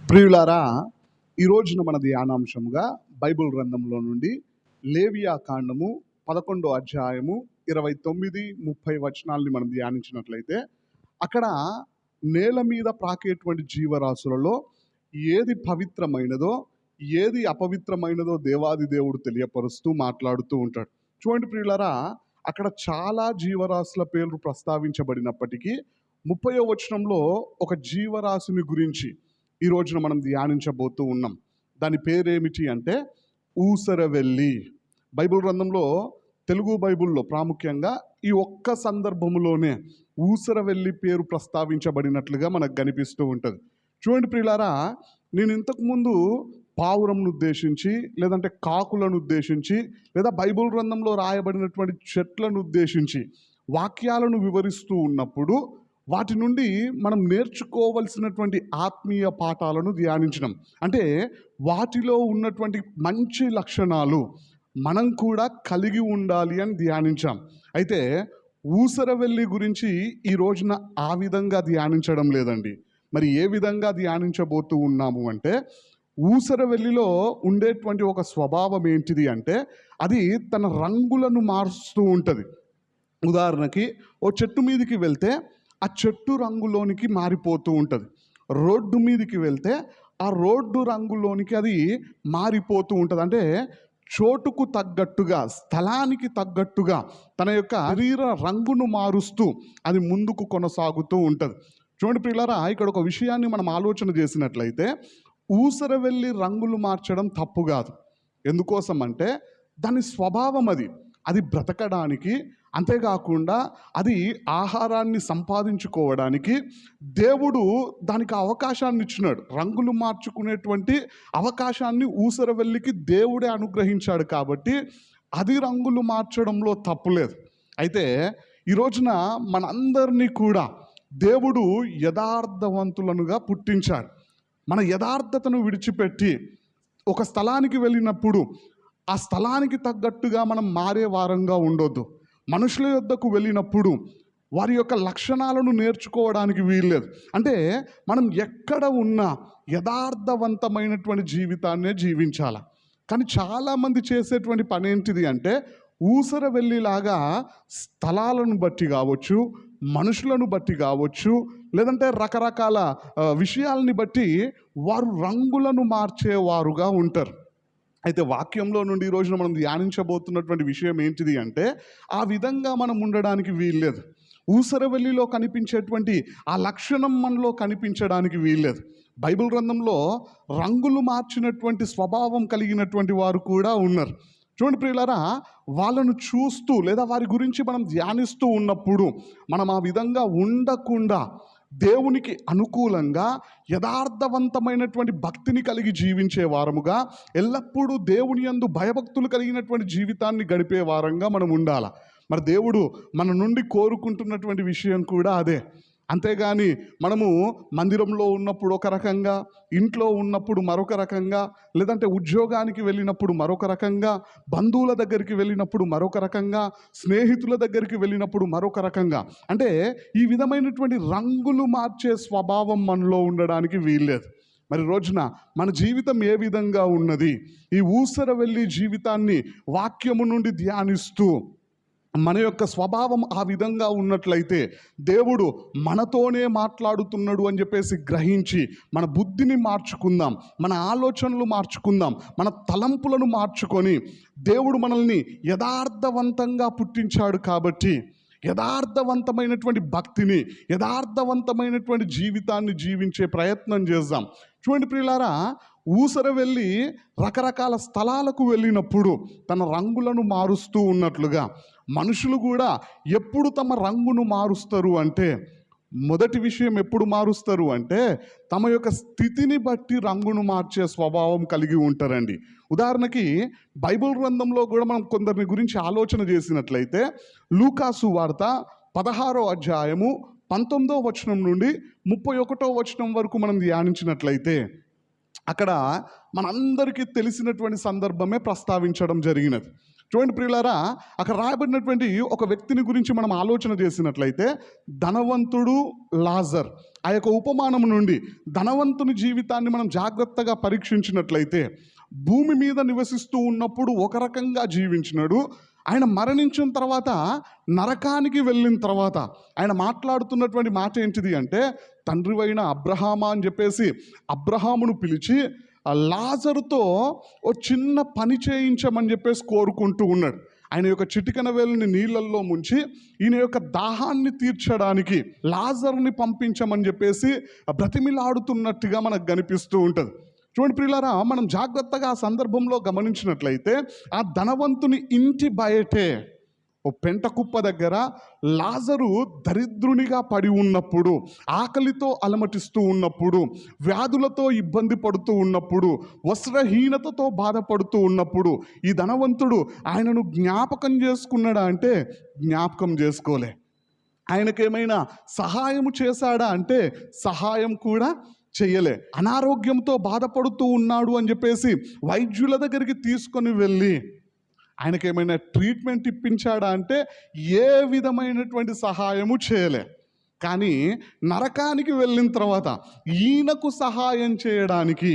ప్రియులారా, ఈ రోజున మన ధ్యానాంశముగా బైబిల్ గ్రంథంలో నుండి లేవియా కాండము 11వ అధ్యాయము 29, 30 వచనాల్ని మనం ధ్యానించినట్లయితే, అక్కడ నేల మీద ప్రాకేటువంటి జీవరాశులలో ఏది పవిత్రమైనదో ఏది అపవిత్రమైనదో దేవాది దేవుడు తెలియపరుస్తూ మాట్లాడుతూ ఉంటాడు. చూడండి ప్రియులారా, అక్కడ చాలా జీవరాశుల పేర్లు ప్రస్తావించబడినప్పటికీ 30వ వచనంలో ఒక జీవరాశిని గురించి ఈ రోజున మనం ధ్యానించబోతూ ఉన్నాం. దాని పేరేమిటి అంటే ఊసరవెల్లి. బైబిల్ గ్రంథంలో, తెలుగు బైబిల్లో ప్రాముఖ్యంగా ఈ ఒక్క సందర్భంలోనే ఊసరవెల్లి పేరు ప్రస్తావించబడినట్లుగా మనకు కనిపిస్తూ ఉంటుంది. చూడండి ప్రియులారా, నేను ఇంతకుముందు పావురంను ఉద్దేశించి, లేదంటే కాకులను ఉద్దేశించి, లేదా బైబిల్ గ్రంథంలో రాయబడినటువంటి చెట్లను ఉద్దేశించి వాక్యాలను వివరిస్తూ ఉన్నప్పుడు వాటి నుండి మనం నేర్చుకోవలసినటువంటి ఆత్మీయ పాఠాలను ధ్యానించినాం. అంటే వాటిలో ఉన్నటువంటి మంచి లక్షణాలు మనం కూడా కలిగి ఉండాలి అని ధ్యానించాం. అయితే ఊసరవెల్లి గురించి ఈ రోజున ఆ విధంగా ధ్యానించడం లేదండి. మరి ఏ విధంగా ధ్యానించబోతూ ఉన్నాము అంటే, ఊసరవెల్లిలో ఉండేటువంటి ఒక స్వభావం ఏంటిది అంటే, అది తన రంగులను మారుస్తూ ఉంటుంది. ఉదాహరణకి, ఓ చెట్టు మీదకి వెళ్తే ఆ చెట్టు రంగులోనికి మారిపోతూ ఉంటుంది. రోడ్డు మీదకి వెళ్తే ఆ రోడ్డు రంగులోనికి అది మారిపోతూ ఉంటుంది. అంటే చోటుకు తగ్గట్టుగా, స్థలానికి తగ్గట్టుగా తన యొక్క శరీర రంగును మారుస్తూ అది ముందుకు కొనసాగుతూ ఉంటుంది. చూడండి ప్రియులారా, ఇక్కడ ఒక విషయాన్ని మనం ఆలోచన చేసినట్లయితే, ఊసరవెల్లి రంగులు మార్చడం తప్పు కాదు. ఎందుకోసం అంటే దాని స్వభావం అది బ్రతకడానికి, అంతేకాకుండా అది ఆహారాన్ని సంపాదించుకోవడానికి దేవుడు దానికి అవకాశాన్ని ఇచ్చినాడు. రంగులు మార్చుకునేటువంటి అవకాశాన్ని ఊసరవెల్లికి దేవుడే అనుగ్రహించాడు. కాబట్టి అది రంగులు మార్చడంలో తప్పులేదు. అయితే ఈ రోజున మనందరినీ కూడా దేవుడు యథార్థవంతులనుగా పుట్టించాడు. మన యథార్థతను విడిచిపెట్టి ఒక స్థలానికి వెళ్ళినప్పుడు ఆ స్థలానికి తగ్గట్టుగా మనం మారే వారంగా ఉండొద్దు. మనుషుల యొద్దకు వెళ్ళినప్పుడు వారి యొక్క లక్షణాలను నేర్చుకోవడానికి వీల్లేదు. అంటే మనం ఎక్కడ ఉన్నా యథార్థవంతమైనటువంటి జీవితాన్నే జీవించాలి. కానీ చాలామంది చేసేటువంటి పని ఏంటిది అంటే, ఊసరవెల్లిలాగా స్థలాలను బట్టి కావచ్చు, మనుషులను బట్టి కావచ్చు, లేదంటే రకరకాల విషయాలని బట్టి వారు రంగులను మార్చేవారుగా ఉంటారు. అయితే వాక్యంలో నుండి ఈ రోజున మనం ధ్యానించబోతున్నటువంటి విషయం ఏంటిది అంటే, ఆ విధంగా మనం ఉండడానికి వీల్లేదు. ఊసరవెల్లిలో కనిపించేటువంటి ఆ లక్షణం మనలో కనిపించడానికి వీల్లేదు. బైబిల్ గ్రంథంలో రంగులు మార్చినటువంటి స్వభావం కలిగినటువంటి వారు కూడా ఉన్నారు. చూడండి ప్రియులారా, వాళ్ళను చూస్తూ లేదా వారి గురించి మనం ధ్యానిస్తూ ఉన్నప్పుడు మనం ఆ విధంగా ఉండకుండా దేవునికి అనుకూలంగా యథార్థవంతమైనటువంటి భక్తిని కలిగి జీవించే వారముగా, ఎల్లప్పుడూ దేవుని యందు భయభక్తులు కలిగినటువంటి జీవితాన్ని గడిపే వారంగా మనం ఉండాలి. మరి దేవుడు మన నుండి కోరుకుంటున్నటువంటి విషయం కూడా అదే. అంతేగాని మనము మందిరంలో ఉన్నప్పుడు ఒక రకంగా, ఇంట్లో ఉన్నప్పుడు మరొక రకంగా, లేదంటే ఉద్యోగానికి వెళ్ళినప్పుడు మరొక రకంగా, బంధువుల దగ్గరికి వెళ్ళినప్పుడు మరొక రకంగా, స్నేహితుల దగ్గరికి వెళ్ళినప్పుడు మరొక రకంగా, అంటే ఈ విధమైనటువంటి రంగులు మార్చే స్వభావం మనలో ఉండడానికి వీల్లేదు. మరి రోజున మన జీవితం ఏ విధంగా ఉన్నది? ఈ ఊసరవెల్లి జీవితాన్ని వాక్యము నుండి ధ్యానిస్తూ మన యొక్క స్వభావం ఆ విధంగా ఉన్నట్లయితే దేవుడు మనతోనే మాట్లాడుతున్నాడు అని చెప్పేసి గ్రహించి మన బుద్ధిని మార్చుకుందాం, మన ఆలోచనలు మార్చుకుందాం, మన తలంపులను మార్చుకొని, దేవుడు మనల్ని యథార్థవంతంగా పుట్టించాడు కాబట్టి యథార్థవంతమైనటువంటి భక్తిని, యథార్థవంతమైనటువంటి జీవితాన్ని జీవించే ప్రయత్నం చేద్దాం. చూడండి ప్రియులారా, ఊసరవెల్లి రకరకాల స్థలాలకు వెళ్ళినప్పుడు తన రంగులను మారుస్తూ ఉన్నట్లుగా మనుషులు కూడా ఎప్పుడు తమ రంగును మారుస్తారు అంటే, మొదటి విషయం ఎప్పుడు మారుస్తారు అంటే తమ యొక్క స్థితిని బట్టి రంగును మార్చే స్వభావం కలిగి ఉంటారండి. ఉదాహరణకి బైబిల్ గ్రంథంలో కూడా మనం కొందరిని గురించి ఆలోచన చేసినట్లయితే, లూకాసు వార్త 16వ అధ్యాయము 19వ వచనం నుండి 31వ వచనం వరకు మనం ధ్యానించినట్లయితే, అక్కడ మనందరికీ తెలిసినటువంటి సందర్భమే ప్రస్తావించడం జరిగినది. చూడండి ప్రియులారా, అక్కడ రాయబడినటువంటి ఒక వ్యక్తిని గురించి మనం ఆలోచన చేసినట్లయితే ధనవంతుడు లాజర్. ఆ యొక్క ఉపమానం నుండి ధనవంతుని జీవితాన్ని మనం జాగ్రత్తగా పరీక్షించినట్లయితే భూమి మీద నివసిస్తూ ఉన్నప్పుడు ఒక రకంగా జీవించినాడు. ఆయన మరణించిన తర్వాత నరకానికి వెళ్ళిన తర్వాత ఆయన మాట్లాడుతున్నటువంటి మాట ఏంటిది అంటే, తండ్రివైన అబ్రహామా అని చెప్పేసి అబ్రహామును పిలిచి లాజరుతో ఓ చిన్న పని చేయించమని చెప్పేసి కోరుకుంటూ ఉన్నాడు. ఆయన యొక్క చిటికెన వేలుని నీళ్ళల్లో ముంచి ఈయన యొక్క దాహాన్ని తీర్చడానికి లాజర్ని పంపించమని చెప్పేసి బ్రతిమిలాడుతున్నట్టుగా మనకు కనిపిస్తూ ఉంటుంది. చూడండి ప్రియులారా, మనం జాగ్రత్తగా ఆ సందర్భంలో గమనించినట్లయితే ఆ ధనవంతుని ఇంటి బయటే ఓ పెంట కుప్ప దగ్గర లాజరు దరిద్రునిగా పడి ఉన్నప్పుడు, ఆకలితో అలమటిస్తూ ఉన్నప్పుడు, వ్యాధులతో ఇబ్బంది పడుతూ ఉన్నప్పుడు, వస్త్రహీనతతో బాధపడుతూ ఉన్నప్పుడు ఈ ధనవంతుడు ఆయనను జ్ఞాపకం చేసుకున్నాడా అంటే జ్ఞాపకం చేసుకోలే. ఆయనకేమైనా సహాయము చేశాడా అంటే సహాయం కూడా చెయ్యలే. అనారోగ్యంతో బాధపడుతూ ఉన్నాడు అని చెప్పేసి వైద్యుల దగ్గరికి తీసుకొని వెళ్ళి ఆయనకేమైనా ట్రీట్మెంట్ ఇప్పించాడా అంటే ఏ విధమైనటువంటి సహాయము చేయలే. కానీ నరకానికి వెళ్ళిన తర్వాత ఈయనకు సహాయం చేయడానికి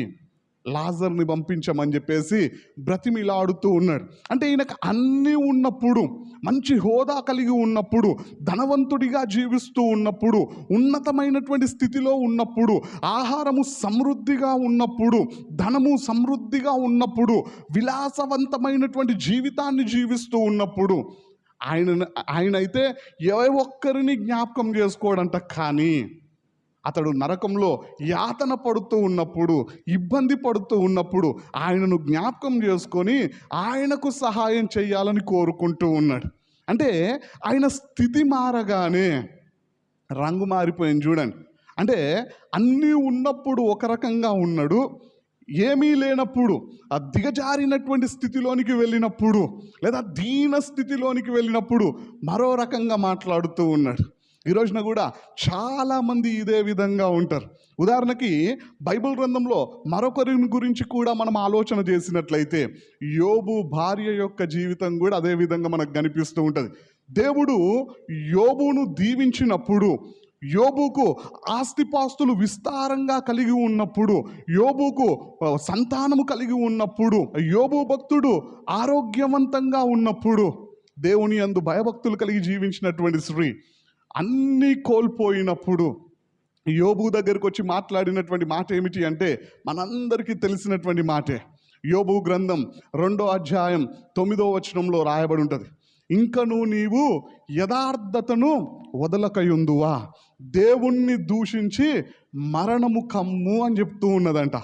లాజర్ని పంపించమని చెప్పేసి బ్రతిమిలాడుతూ ఉన్నాడు. అంటే ఈయనకు అన్నీ ఉన్నప్పుడు, మంచి హోదా కలిగి ఉన్నప్పుడు, ధనవంతుడిగా జీవిస్తూ ఉన్నప్పుడు, ఉన్నతమైనటువంటి స్థితిలో ఉన్నప్పుడు, ఆహారము సమృద్ధిగా ఉన్నప్పుడు, ధనము సమృద్ధిగా ఉన్నప్పుడు, విలాసవంతమైనటువంటి జీవితాన్ని జీవిస్తూ ఉన్నప్పుడు ఆయనైతే ఏ ఒక్కరిని జ్ఞాపకం చేసుకోడంట. కానీ అతడు నరకంలో యాతన పడుతూ ఉన్నప్పుడు, ఇబ్బంది పడుతూ ఉన్నప్పుడు ఆయనను జ్ఞాపకం చేసుకొని ఆయనకు సహాయం చేయాలని కోరుకుంటూ ఉన్నాడు. అంటే ఆయన స్థితి మారగానే రంగు మారిపోయింది. చూడండి, అంటే అన్నీ ఉన్నప్పుడు ఒక రకంగా ఉన్నాడు, ఏమీ లేనప్పుడు ఆ దిగజారినటువంటి స్థితిలోనికి వెళ్ళినప్పుడు, లేదా దీన స్థితిలోనికి వెళ్ళినప్పుడు మరో రకంగా మాట్లాడుతూ ఉన్నాడు. ఈ రోజున కూడా చాలామంది ఇదే విధంగా ఉంటారు. ఉదాహరణకి బైబిల్ గ్రంథంలో మరొకరి గురించి కూడా మనం ఆలోచన చేసినట్లయితే యోబు భార్య యొక్క జీవితం కూడా అదే విధంగా మనకు కనిపిస్తూ ఉంటుంది. దేవుడు యోబును దీవించినప్పుడు, యోబుకు ఆస్తిపాస్తులు విస్తారంగా కలిగి ఉన్నప్పుడు, యోబుకు సంతానము కలిగి ఉన్నప్పుడు, యోబు భక్తుడు ఆరోగ్యవంతంగా ఉన్నప్పుడు, దేవుని యందు భయభక్తులు కలిగి జీవించినటువంటి స్త్రీ అన్నీ కోల్పోయినప్పుడు యోబు దగ్గరకు వచ్చి మాట్లాడినటువంటి మాట ఏమిటి అంటే మనందరికీ తెలిసినటువంటి మాటే. యోబు గ్రంథం 2వ అధ్యాయం 9వ వచనంలో రాయబడి ఉంటుంది, ఇంకను నీవు యథార్థతను వదలకయుందువా, దేవుణ్ణి దూషించి మరణము కమ్ము అని చెప్తూ ఉన్నదంట.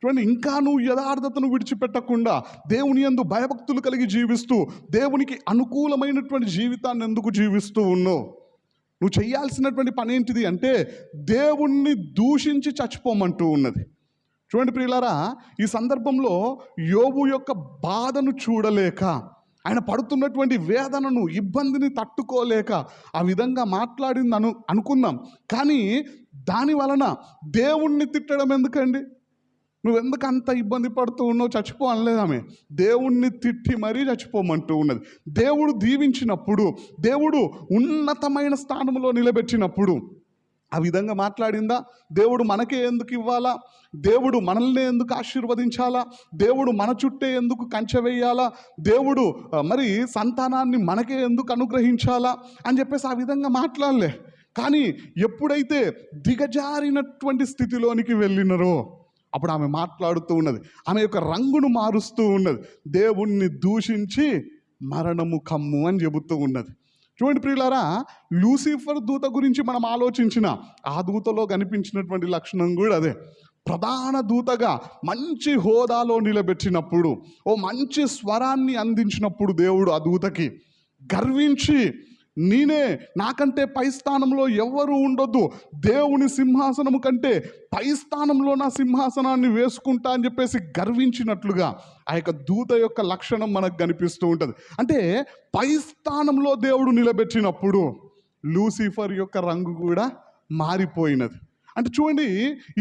చూడండి, ఇంకా నువ్వు యథార్థతను విడిచిపెట్టకుండా దేవుని యందు భయభక్తులు కలిగి జీవిస్తూ దేవునికి అనుకూలమైనటువంటి జీవితాన్ని ఎందుకు జీవిస్తూ ఉన్నావు? నువ్వు చేయాల్సినటువంటి పని ఏంటిది అంటే దేవుణ్ణి దూషించి చచ్చిపోమంటూ ఉన్నది. చూడండి ప్రియులారా, ఈ సందర్భంలో యోబు యొక్క బాధను చూడలేక, ఆయన పడుతున్నటువంటి వేదనను, ఇబ్బందిని తట్టుకోలేక ఆ విధంగా మాట్లాడింది అనుకుందాం. కానీ దాని వలన దేవుణ్ణి తిట్టడం ఎందుకండి? నువ్వెందుకు అంత ఇబ్బంది పడుతూ ఉన్నావు? చచ్చిపో అనలేదు ఆమె, దేవుణ్ణి తిట్టి మరీ చచ్చిపోమంటూ ఉన్నది. దేవుడు దీవించినప్పుడు, దేవుడు ఉన్నతమైన స్థానంలో నిలబెట్టినప్పుడు ఆ విధంగా మాట్లాడిందా? దేవుడు మనకే ఎందుకు ఇవ్వాలా? దేవుడు మనల్ని ఎందుకు ఆశీర్వదించాలా? దేవుడు మన చుట్టే ఎందుకు కంచె వేయాలా? దేవుడు మరి సంతానాన్ని మనకే ఎందుకు అనుగ్రహించాలా అని చెప్పేసి ఆ విధంగా మాట్లాడలే. కానీ ఎప్పుడైతే దిగజారినటువంటి స్థితిలోనికి వెళ్ళినరో అప్పుడు ఆమె మాట్లాడుతూ ఉన్నది, ఆమె యొక్క రంగును మారుస్తూ ఉన్నది, దేవుణ్ణి దూషించి మరణము కమ్ము అని చెబుతూ ఉన్నది. చూడండి ప్రియులారా, లూసిఫర్ దూత గురించి మనం ఆలోచించిన ఆ దూతలో కనిపించినటువంటి లక్షణం కూడా అదే. ప్రధాన దూతగా మంచి హోదాలో నిలబెట్టినప్పుడు, ఓ మంచి స్వరాన్ని అందించినప్పుడు దేవుడు ఆ దూతకి గర్వించి, నేనే, నాకంటే పై స్థానంలో ఎవరు ఉండొద్దు, దేవుని సింహాసనము కంటే పై స్థానంలో నా సింహాసనాన్ని వేసుకుంటా అని చెప్పేసి గర్వించినట్లుగా ఆ యొక్క దూత యొక్క లక్షణం మనకు కనిపిస్తూ ఉంటుంది. అంటే పై స్థానంలో దేవుడు నిలబెట్టినప్పుడు లూసిఫర్ యొక్క రంగు కూడా మారిపోయినది. అంటే చూడండి,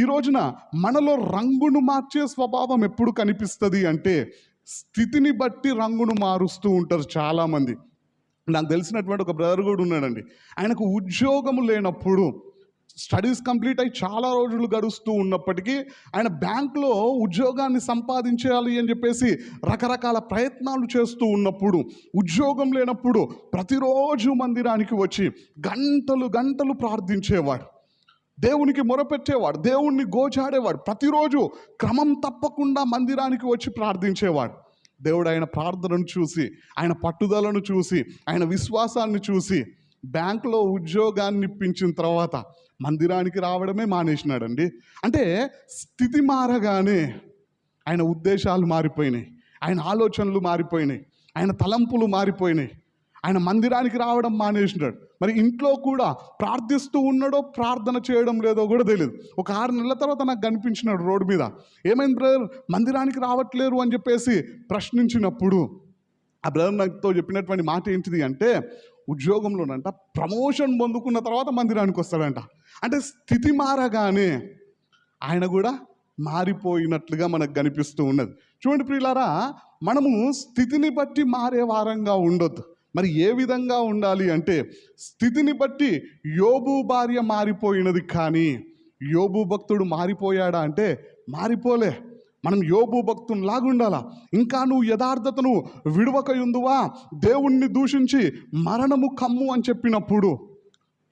ఈ రోజున మనలో రంగును మార్చే స్వభావం ఎప్పుడు కనిపిస్తుంది అంటే స్థితిని బట్టి రంగును మారుస్తూ ఉంటారు చాలామంది. నాకు తెలిసినటువంటి ఒక బ్రదర్ కూడా ఉన్నాడండి. ఆయనకు ఉద్యోగము లేనప్పుడు, స్టడీస్ కంప్లీట్ అయ్యి చాలా రోజులు గడుస్తూ ఉన్నప్పటికీ ఆయన బ్యాంకులో ఉద్యోగాన్ని సంపాదించాలి అని చెప్పేసి రకరకాల ప్రయత్నాలు చేస్తూ ఉన్నప్పుడు, ఉద్యోగం లేనప్పుడు ప్రతిరోజు మందిరానికి వచ్చి గంటలు గంటలు ప్రార్థించేవాడు, దేవునికి మొరపెట్టేవాడు, దేవుణ్ణి గోచాడేవాడు, ప్రతిరోజు క్రమం తప్పకుండా మందిరానికి వచ్చి ప్రార్థించేవాడు. దేవుడు ఆయన ప్రార్థనను చూసి, ఆయన పట్టుదలను చూసి, ఆయన విశ్వాసాన్ని చూసి బ్యాంకులో ఉద్యోగాన్ని ఇప్పించిన తర్వాత మందిరానికి రావడమే మానేసినాడండి. అంటే స్థితి మారగానే ఆయన ఉద్దేశాలు మారిపోయినాయి, ఆయన ఆలోచనలు మారిపోయినాయి, ఆయన తలంపులు మారిపోయినాయి. ఆయన మందిరానికి రావడం మానేసినాడు. మరి ఇంట్లో కూడా ప్రార్థిస్తూ ఉన్నాడో ప్రార్థన చేయడం లేదో కూడా తెలియదు. ఒక 6 నెలల తర్వాత నాకు కనిపించినాడు రోడ్డు మీద. ఏమైంది బ్రదర్, మందిరానికి రావట్లేరు అని చెప్పేసి ప్రశ్నించినప్పుడు ఆ బ్రదర్ నాతో చెప్పినటువంటి మాట ఏంటిది అంటే, ఉద్యోగంలోనంట ప్రమోషన్ పొందుకున్న తర్వాత మందిరానికి వస్తాడంట. అంటే స్థితి మారగానే ఆయన కూడా మారిపోయినట్లుగా మనకు కనిపిస్తూ ఉన్నది. చూడండి ప్రియులారా, మనము స్థితిని బట్టి మారే వారంగా ఉండొద్దు. మరి ఏ విధంగా ఉండాలి అంటే, స్థితిని బట్టి యోబు భార్య మారిపోయినది, కానీ యోబు భక్తుడు మారిపోయాడా అంటే మారిపోలే. మనం యోబు భక్తుని లాగుండాలా. ఇంకా నువ్వు యథార్థతను విడువకయుందువా, దేవుణ్ణి దూషించి మరణము కమ్ము అని చెప్పినప్పుడు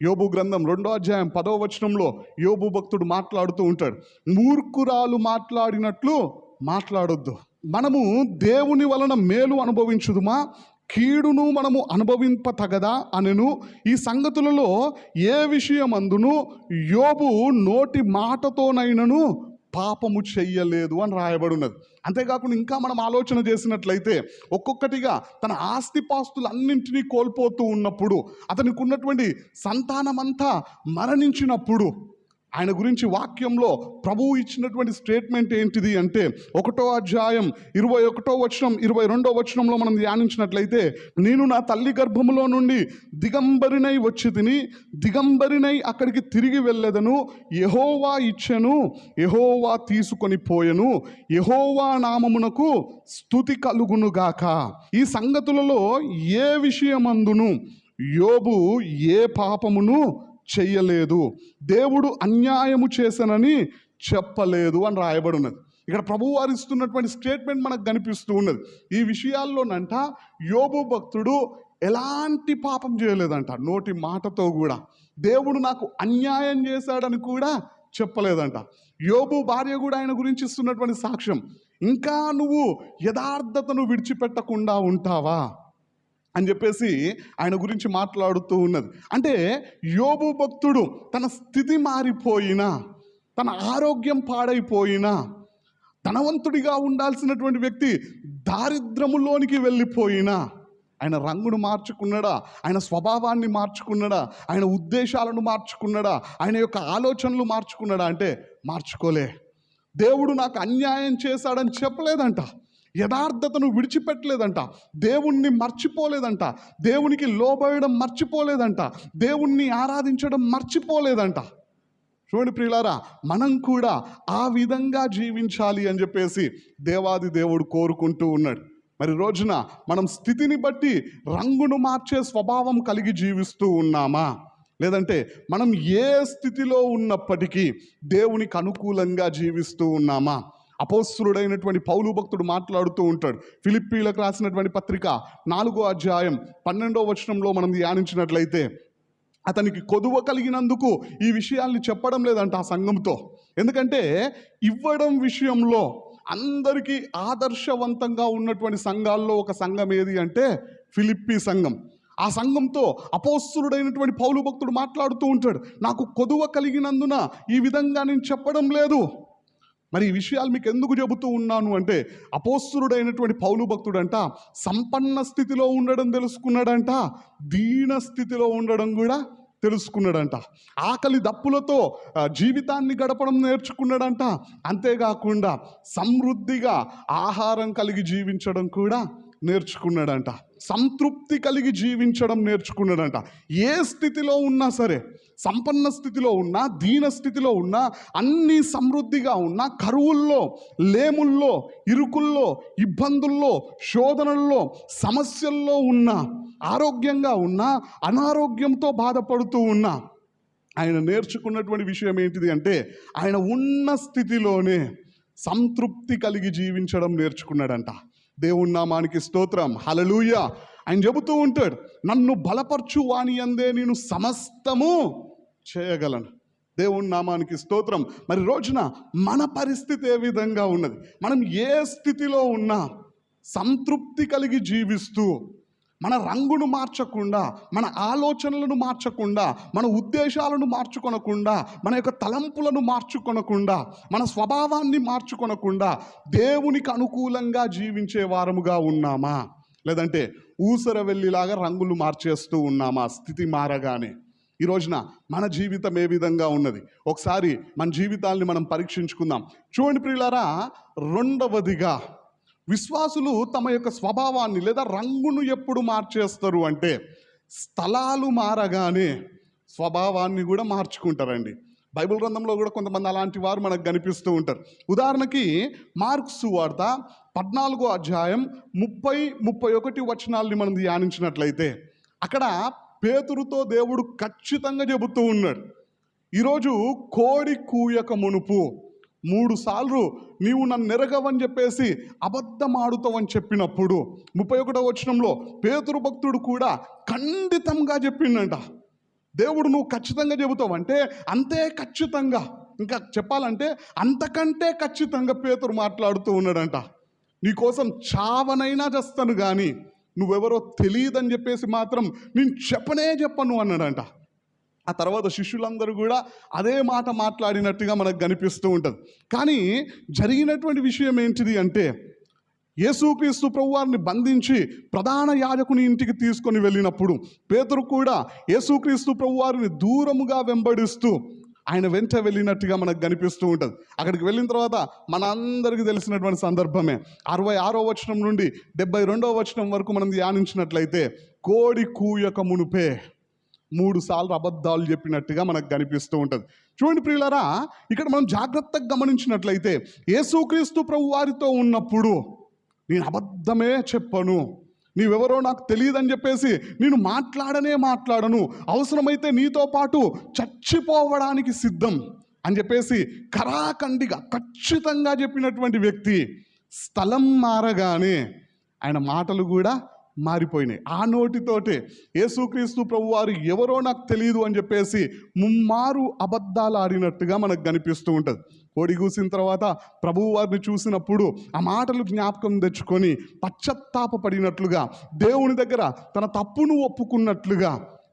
యోబు గ్రంథం 2వ అధ్యాయం 10వ వచనంలో యోబు భక్తుడు మాట్లాడుతూ ఉంటాడు, మూర్ఖురాలు మాట్లాడినట్లు మాట్లాడొద్దు. మనము దేవుని వలన మేలు అనుభవించుదుమా, కీడును మనము అనుభవింపతగదా అనెను. ఈ సంగతులలో ఏ విషయమందును యోబు నోటి మాటతోనైనను పాపము చెయ్యలేదు అని రాయబడి ఉన్నది. అంతేకాకుండా ఇంకా మనం ఆలోచన చేసినట్లయితే, ఒక్కొక్కటిగా తన ఆస్తిపాస్తులన్నింటినీ కోల్పోతూ ఉన్నప్పుడు, అతనికి ఉన్నటువంటి సంతానమంతా మరణించినప్పుడు ఆయన గురించి వాక్యంలో ప్రభువు ఇచ్చినటువంటి స్టేట్మెంట్ ఏంటిది అంటే, 1వ అధ్యాయం 21వ వచనం 22వ వచనంలో మనం ధ్యానించినట్లయితే, నేను నా తల్లి గర్భములో నుండి దిగంబరినై వచ్చి తిని దిగంబరినై అక్కడికి తిరిగి వెళ్ళెదను. యెహోవా ఇచ్చెను, యెహోవా తీసుకొని పోయెను, యెహోవా నామమునకు స్తుతి కలుగునుగాక. ఈ సంగతులలో ఏ విషయమందును యోబు ఏ పాపమును చెయ్యలేదు, దేవుడు అన్యాయము చేశానని చెప్పలేదు అని రాయబడి ఉన్నది. ఇక్కడ ప్రభువు వారు ఇస్తున్నటువంటి స్టేట్మెంట్ మనకు కనిపిస్తూ ఉన్నది. ఈ విషయాల్లోనంట యోబు భక్తుడు ఎలాంటి పాపం చేయలేదంట, నోటి మాటతో కూడా దేవుడు నాకు అన్యాయం చేశాడని కూడా చెప్పలేదంట. యోబు భార్య కూడా ఆయన గురించి ఇస్తున్నటువంటి సాక్ష్యం, ఇంకా నువ్వు యథార్థతను విడిచిపెట్టకుండా ఉంటావా అని చెప్పేసి ఆయన గురించి మాట్లాడుతూ ఉన్నది. అంటే యోబు భక్తుడు తన స్థితి మారిపోయినా, తన ఆరోగ్యం పాడైపోయినా, ధనవంతుడిగా ఉండాల్సినటువంటి వ్యక్తి దారిద్రములోనికి వెళ్ళిపోయినా ఆయన రంగును మార్చుకున్నాడా, ఆయన స్వభావాన్ని మార్చుకున్నాడా, ఆయన ఉద్దేశాలను మార్చుకున్నాడా, ఆయన యొక్క ఆలోచనలు మార్చుకున్నాడా అంటే మార్చుకోలే. దేవుడు నాకు అన్యాయం చేశాడని చెప్పలేదంట, యథార్థతను విడిచిపెట్టలేదంట, దేవుణ్ణి మర్చిపోలేదంట, దేవునికి లోబడడం మర్చిపోలేదంట, దేవుణ్ణి ఆరాధించడం మర్చిపోలేదంట. చూడండి ప్రియులారా, మనం కూడా ఆ విధంగా జీవించాలి అని చెప్పేసి దేవాది దేవుడు కోరుకుంటూ ఉన్నాడు. మరి రోజున మనం స్థితిని బట్టి రంగును మార్చే స్వభావం కలిగి జీవిస్తూ ఉన్నామా, లేదంటే మనం ఏ స్థితిలో ఉన్నప్పటికీ దేవునికి అనుకూలంగా జీవిస్తూ ఉన్నామా? అపోస్తలుడైనటువంటి పౌలు భక్తుడు మాట్లాడుతూ ఉంటాడు. ఫిలిప్పీలకు రాసినటువంటి పత్రిక 4వ అధ్యాయం 12వ వచనంలో మనం ధ్యానించినట్లయితే, అతనికి కొదువ కలిగినందుకు ఈ విషయాల్ని చెప్పడం లేదంట ఆ సంఘంతో. ఎందుకంటే ఇవ్వడం విషయంలో అందరికీ ఆదర్శవంతంగా ఉన్నటువంటి సంఘాల్లో ఒక సంఘం ఏది అంటే ఫిలిప్పీ సంఘం. ఆ సంఘంతో అపోస్తలుడైనటువంటి పౌలు భక్తుడు మాట్లాడుతూ ఉంటాడు, నాకు కొదువ కలిగినందున ఈ విధంగా నేను చెప్పడం లేదు. మరి ఈ విషయాలు మీకు ఎందుకు చెబుతూ ఉన్నాను అంటే, అపోస్తలుడైనటువంటి పౌలు భక్తుడంట సంపన్న స్థితిలో ఉండడం తెలుసుకున్నాడంట, దీన స్థితిలో ఉండడం కూడా తెలుసుకున్నాడంట, ఆకలి దప్పులతో జీవితాన్ని గడపడం నేర్చుకున్నాడంట, అంతేకాకుండా సమృద్ధిగా ఆహారం కలిగి జీవించడం కూడా నేర్చుకున్నాడంట. సంతృప్తి కలిగి జీవించడం నేర్చుకున్నాడంట. ఏ స్థితిలో ఉన్నా సరే, సంపన్న స్థితిలో ఉన్నా, దీన స్థితిలో ఉన్నా, అన్నీ సమృద్ధిగా ఉన్నా, కరువుల్లో, లేముల్లో, ఇరుకుల్లో, ఇబ్బందుల్లో, శోధనల్లో, సమస్యల్లో ఉన్నా, ఆరోగ్యంగా ఉన్నా, అనారోగ్యంతో బాధపడుతూ ఉన్నా, ఆయన నేర్చుకున్నటువంటి విషయం ఏంటిది అంటే ఆయన ఉన్న స్థితిలోనే సంతృప్తి కలిగి జీవించడం నేర్చుకున్నాడంట. దేవుని నామానికి స్తోత్రం, హల్లెలూయా. ఆయన చెబుతూ ఉంటాడు, నన్ను బలపరచు వాని యందే నేను సమస్తము చేయగలను. దేవుని నామానికి స్తోత్రం. మరి రోజున మన పరిస్థితి ఏ విధంగా ఉన్నది? మనం ఏ స్థితిలో ఉన్నా సంతృప్తి కలిగి జీవిస్తూ, మన రంగును మార్చకుండా, మన ఆలోచనలను మార్చకుండా, మన ఉద్దేశాలను మార్చుకొనకుండా, మన యొక్క తలంపులను మార్చుకొనకుండా, మన స్వభావాన్ని మార్చుకొనకుండా దేవునికి అనుకూలంగా జీవించే వారముగా ఉన్నామా? లేదంటే ఊసర వెళ్ళిలాగా రంగులు మార్చేస్తూ ఉన్నామా స్థితి మారగానే? ఈ రోజున మన జీవితం ఏ విధంగా ఉన్నది? ఒకసారి మన జీవితాల్ని మనం పరీక్షించుకుందాం. చూడండి ప్రియులారా, రెండవదిగా విశ్వాసులు తమ యొక్క స్వభావాన్ని లేదా రంగును ఎప్పుడు మార్చేస్తారు అంటే స్థలాలు మారగానే స్వభావాన్ని కూడా మార్చుకుంటారండి. బైబిల్ గ్రంథంలో కూడా కొంతమంది అలాంటి వారు మనకు కనిపిస్తూ ఉంటారు. ఉదాహరణకి మార్కు సువార్త 14వ అధ్యాయం 30-31 వచనాల్ని మనం ధ్యానించినట్లయితే అక్కడ పేతురుతో దేవుడు ఖచ్చితంగా చెబుతూ ఉన్నాడు, ఈరోజు కోడి కూయక మునుపు 3 సార్లు నీవు నన్ను ఎరగవని చెప్పేసి అబద్ధమాడుతావని చెప్పినప్పుడు 31వ వచనంలో పేతురు భక్తుడు కూడా ఖండితంగా చెప్పిండంట, దేవుడు నువ్వు ఖచ్చితంగా చెబుతావంటే అంతే ఖచ్చితంగా, ఇంకా చెప్పాలంటే అంతకంటే ఖచ్చితంగా పేతురు మాట్లాడుతూ ఉన్నాడంట. నీకోసం చావనైనా చేస్తాను కానీ నువ్వెవరో తెలియదని చెప్పేసి మాత్రం నేను చెప్పను అన్నాడంట. ఆ తర్వాత శిష్యులందరూ కూడా అదే మాట మాట్లాడినట్టుగా మనకు కనిపిస్తూ ఉంటుంది. కానీ జరిగినటువంటి విషయం ఏంటిది అంటే యేసుక్రీస్తు ప్రభువారిని బంధించి ప్రధాన యాజకుని ఇంటికి తీసుకొని వెళ్ళినప్పుడు పేతురు కూడా యేసుక్రీస్తు ప్రభువారిని దూరముగా వెంబడిస్తూ ఆయన వెంట వెళ్ళినట్టుగా మనకు కనిపిస్తూ ఉంటుంది. అక్కడికి వెళ్ళిన తర్వాత మనందరికీ తెలిసినటువంటి సందర్భమే. 66వ వచనం నుండి 72వ వచనం వరకు మనం ధ్యానించినట్లయితే కోడి కూయక మునుపే 3 సార్లు అబద్ధాలు చెప్పినట్టుగా మనకు కనిపిస్తూ ఉంటుంది. చూడండి ప్రియులారా, ఇక్కడ మనం జాగ్రత్తగా గమనించినట్లయితే యేసుక్రీస్తు ప్రభు వారితో ఉన్నప్పుడు నేను అబద్ధమే చెప్పను, నీవెవరో నాకు తెలియదని చెప్పేసి నేను మాట్లాడను, అవసరమైతే నీతో పాటు చచ్చిపోవడానికి సిద్ధం అని చెప్పేసి కరాఖండిగా ఖచ్చితంగా చెప్పినటువంటి వ్యక్తి స్థలం మారగానే ఆయన మాటలు కూడా మారిపోయినాయి. ఆ నోటితోటే యేసుక్రీస్తు ప్రభువారు ఎవరో నాకు తెలియదు అని చెప్పేసి ముమ్మారు అబద్ధాలు ఆడినట్టుగా మనకు కనిపిస్తూ ఉంటుంది. కోడి కూసిన తర్వాత ప్రభువు వారిని చూసినప్పుడు ఆ మాటలు జ్ఞాపకం తెచ్చుకొని పశ్చాత్తాపపడినట్లుగా, దేవుని దగ్గర తన తప్పును ఒప్పుకున్నట్లుగా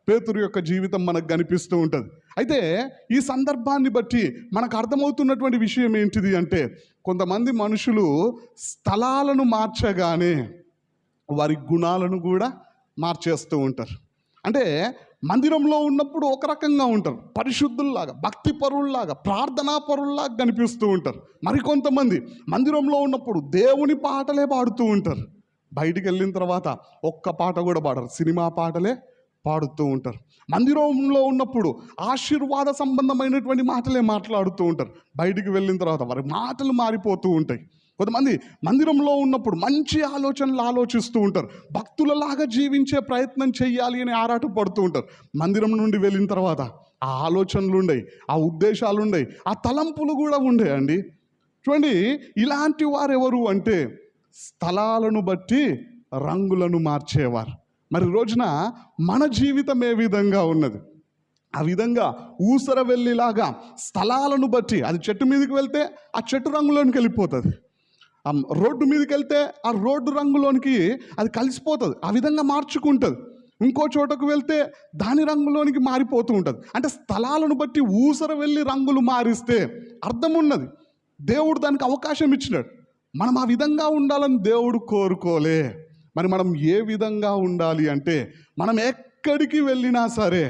పేతురు యొక్క జీవితం మనకు కనిపిస్తూ ఉంటుంది. అయితే ఈ సందర్భాన్ని బట్టి మనకు అర్థమవుతున్నటువంటి విషయం ఏంటిది అంటే కొంతమంది మనుషులు స్థలాలను మార్చగానే వారి గుణాలను కూడా మార్చేస్తూ ఉంటారు. అంటే మందిరంలో ఉన్నప్పుడు ఒక రకంగా ఉంటారు, పరిశుద్ధుల్లాగా, భక్తి పరుల్లాగా, ప్రార్థనా పరుల్లాగా కనిపిస్తూ ఉంటారు. మరికొంతమంది మందిరంలో ఉన్నప్పుడు దేవుని పాటలే పాడుతూ ఉంటారు, బయటికి వెళ్ళిన తర్వాత ఒక్క పాట కూడా పాడరు, సినిమా పాటలే పాడుతూ ఉంటారు. మందిరంలో ఉన్నప్పుడు ఆశీర్వాద సంబంధమైనటువంటి మాటలే మాట్లాడుతూ ఉంటారు, బయటికి వెళ్ళిన తర్వాత వారి మాటలు మారిపోతూ ఉంటాయి. కొంతమంది మందిరంలో ఉన్నప్పుడు మంచి ఆలోచనలు ఆలోచిస్తూ ఉంటారు, భక్తులలాగా జీవించే ప్రయత్నం చేయాలి అని ఆరాటపడుతూ ఉంటారు. మందిరం నుండి వెళ్ళిన తర్వాత ఆ ఆలోచనలు ఉండయి, ఆ ఉద్దేశాలు ఉండయి, ఆ తలంపులు కూడా ఉండేయండి. చూడండి, ఇలాంటి వారు ఎవరు అంటే స్థలాలను బట్టి రంగులను మార్చేవారు. మరి రోజున మన జీవితం ఏ విధంగా ఉన్నది? ఆ విధంగా ఊసర వెళ్ళిలాగా స్థలాలను బట్టి, అది చెట్టు మీదకి వెళ్తే ఆ చెట్టు రంగులోనికి వెళ్ళిపోతుంది, రోడ్డు మీదకి వెళ్తే ఆ రోడ్డు రంగులోనికి అది కలిసిపోతుంది, ఆ విధంగా మార్చుకుంటుంది. ఇంకో చోటకు వెళ్తే దాని రంగులోనికి మారిపోతూ ఉంటుంది. అంటే స్థలాలను బట్టి ఊసర వెళ్ళి రంగులు మారిస్తే అర్థం ఉన్నది, దేవుడు దానికి అవకాశం ఇచ్చినాడు. మనం ఆ విధంగా ఉండాలని దేవుడు కోరుకోలే. మరి మనం ఏ విధంగా ఉండాలి అంటే మనం ఎక్కడికి వెళ్ళినా సరే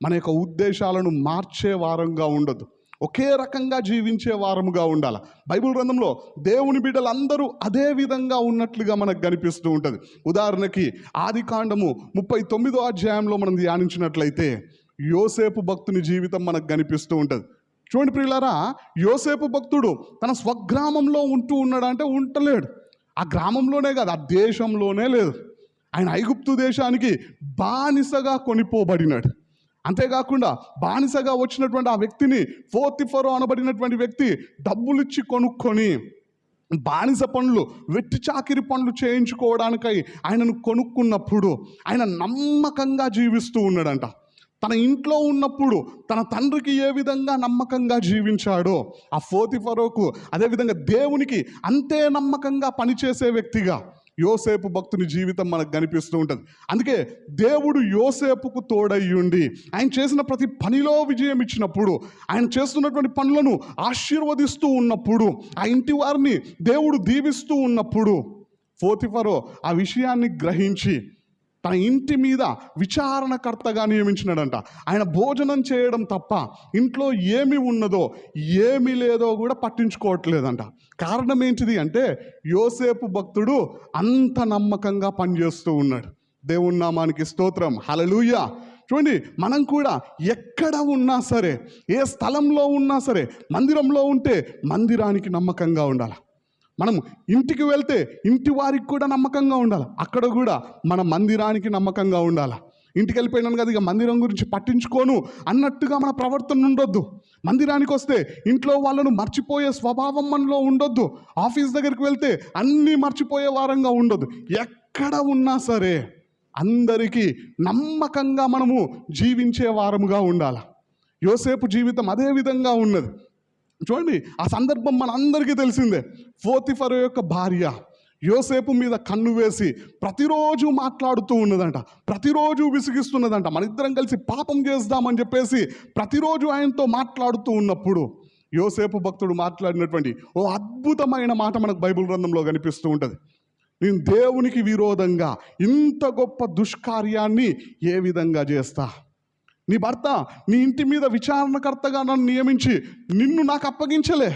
మన యొక్క ఉద్దేశాలను మార్చే వారంగా ఉండదు. ఒకే రకంగా జీవించే వారముగా ఉండాలి. బైబిల్ గ్రంథంలో దేవుని బిడ్డలందరూ అదే విధంగా ఉన్నట్లుగా మనకు కనిపిస్తూ ఉంటుంది. ఉదాహరణకి ఆదికాండము 39వ అధ్యాయంలో మనం ధ్యానించినట్లయితే యోసేపు భక్తుని జీవితం మనకు కనిపిస్తూ ఉంటుంది. చూడండి ప్రియులారా, యోసేపు భక్తుడు తన స్వగ్రామంలో ఉంటూ ఉన్నాడంటే ఉంటలేడు. ఆ గ్రామంలోనే కాదు, ఆ దేశంలోనే లేదు. ఆయన ఐగుప్తు దేశానికి బానిసగా కొనిపోబడినాడు. అంతేకాకుండా బానిసగా వచ్చినటువంటి ఆ వ్యక్తిని పోతిఫరు అనబడినటువంటి వ్యక్తి డబ్బులిచ్చి కొనుక్కొని బానిస పనులు, వెట్టి చాకిరి పనులు చేయించుకోవడానికై ఆయనను కొనుక్కున్నప్పుడు ఆయన నమ్మకంగా జీవిస్తూ ఉన్నాడంట. తన ఇంట్లో ఉన్నప్పుడు తన తండ్రికి ఏ విధంగా నమ్మకంగా జీవించాడో ఆ పోతిఫరోకు అదేవిధంగా దేవునికి అంతే నమ్మకంగా పనిచేసే వ్యక్తిగా యోసేపు భక్తుని జీవితం మనకు కనిపిస్తూ ఉంటుంది. అందుకే దేవుడు యోసేపుకు తోడయ్యుండి ఆయన చేసిన ప్రతి పనిలో విజయం ఇచ్చినప్పుడు, ఆయన చేస్తున్నటువంటి పనులను ఆశీర్వదిస్తూ ఉన్నప్పుడు, ఆ ఇంటి వారిని దేవుడు దీవిస్తూ ఉన్నప్పుడు పోతిఫరో ఆ విషయాన్ని గ్రహించి తన ఇంటి మీద విచారణకర్తగా నియమించినాడంట. ఆయన భోజనం చేయడం తప్ప ఇంట్లో ఏమి ఉన్నదో ఏమి లేదో కూడా పట్టించుకోవట్లేదంట. కారణం ఏంటిది అంటే యోసేపు భక్తుడు అంత నమ్మకంగా పనిచేస్తూ ఉన్నాడు. దేవుని నామానికి స్తోత్రం, హల్లెలూయా. చూడండి, మనం కూడా ఎక్కడ ఉన్నా సరే, ఏ స్థలంలో ఉన్నా సరే, మందిరంలో ఉంటే మందిరానికి నమ్మకంగా ఉండాలి. మనం ఇంటికి వెళ్తే ఇంటి వారికి కూడా నమ్మకంగా ఉండాలి. అక్కడ కూడా మన మందిరానికి నమ్మకంగా ఉండాలి. ఇంటికి వెళ్ళిపోయినాను కదా ఇక మందిరం గురించి పట్టించుకోను అన్నట్టుగా మన ప్రవర్తన ఉండొద్దు. మందిరానికి వస్తే ఇంట్లో వాళ్ళను మర్చిపోయే స్వభావం మనలో ఉండొద్దు. ఆఫీస్ దగ్గరికి వెళ్తే అన్నీ మర్చిపోయే వారంగా ఉండొద్దు. ఎక్కడ ఉన్నా సరే అందరికీ నమ్మకంగా మనము జీవించే వారముగా ఉండాలి. యోసేపు జీవితం అదే విధంగా ఉన్నది. చూడండి, ఆ సందర్భం మన అందరికీ తెలిసిందే. పోతిఫరు యొక్క భార్య యోసేపు మీద కన్ను వేసి ప్రతిరోజు మాట్లాడుతూ ఉన్నదంట, ప్రతిరోజు విసిగిస్తున్నదంట. మన ఇద్దరం కలిసి పాపం చేద్దామని చెప్పేసి ప్రతిరోజు ఆయనతో మాట్లాడుతూ ఉన్నప్పుడు యోసేపు భక్తుడు మాట్లాడినటువంటి ఓ అద్భుతమైన మాట మనకు బైబిల్ గ్రంథంలో కనిపిస్తూ ఉంటుంది. నేను దేవునికి విరోధంగా ఇంత గొప్ప దుష్కార్యాన్ని ఏ విధంగా చేస్తా? నీ భర్త నీ ఇంటి మీద విచారణకర్తగా నన్ను నియమించి నిన్ను నాకు అప్పగించలే.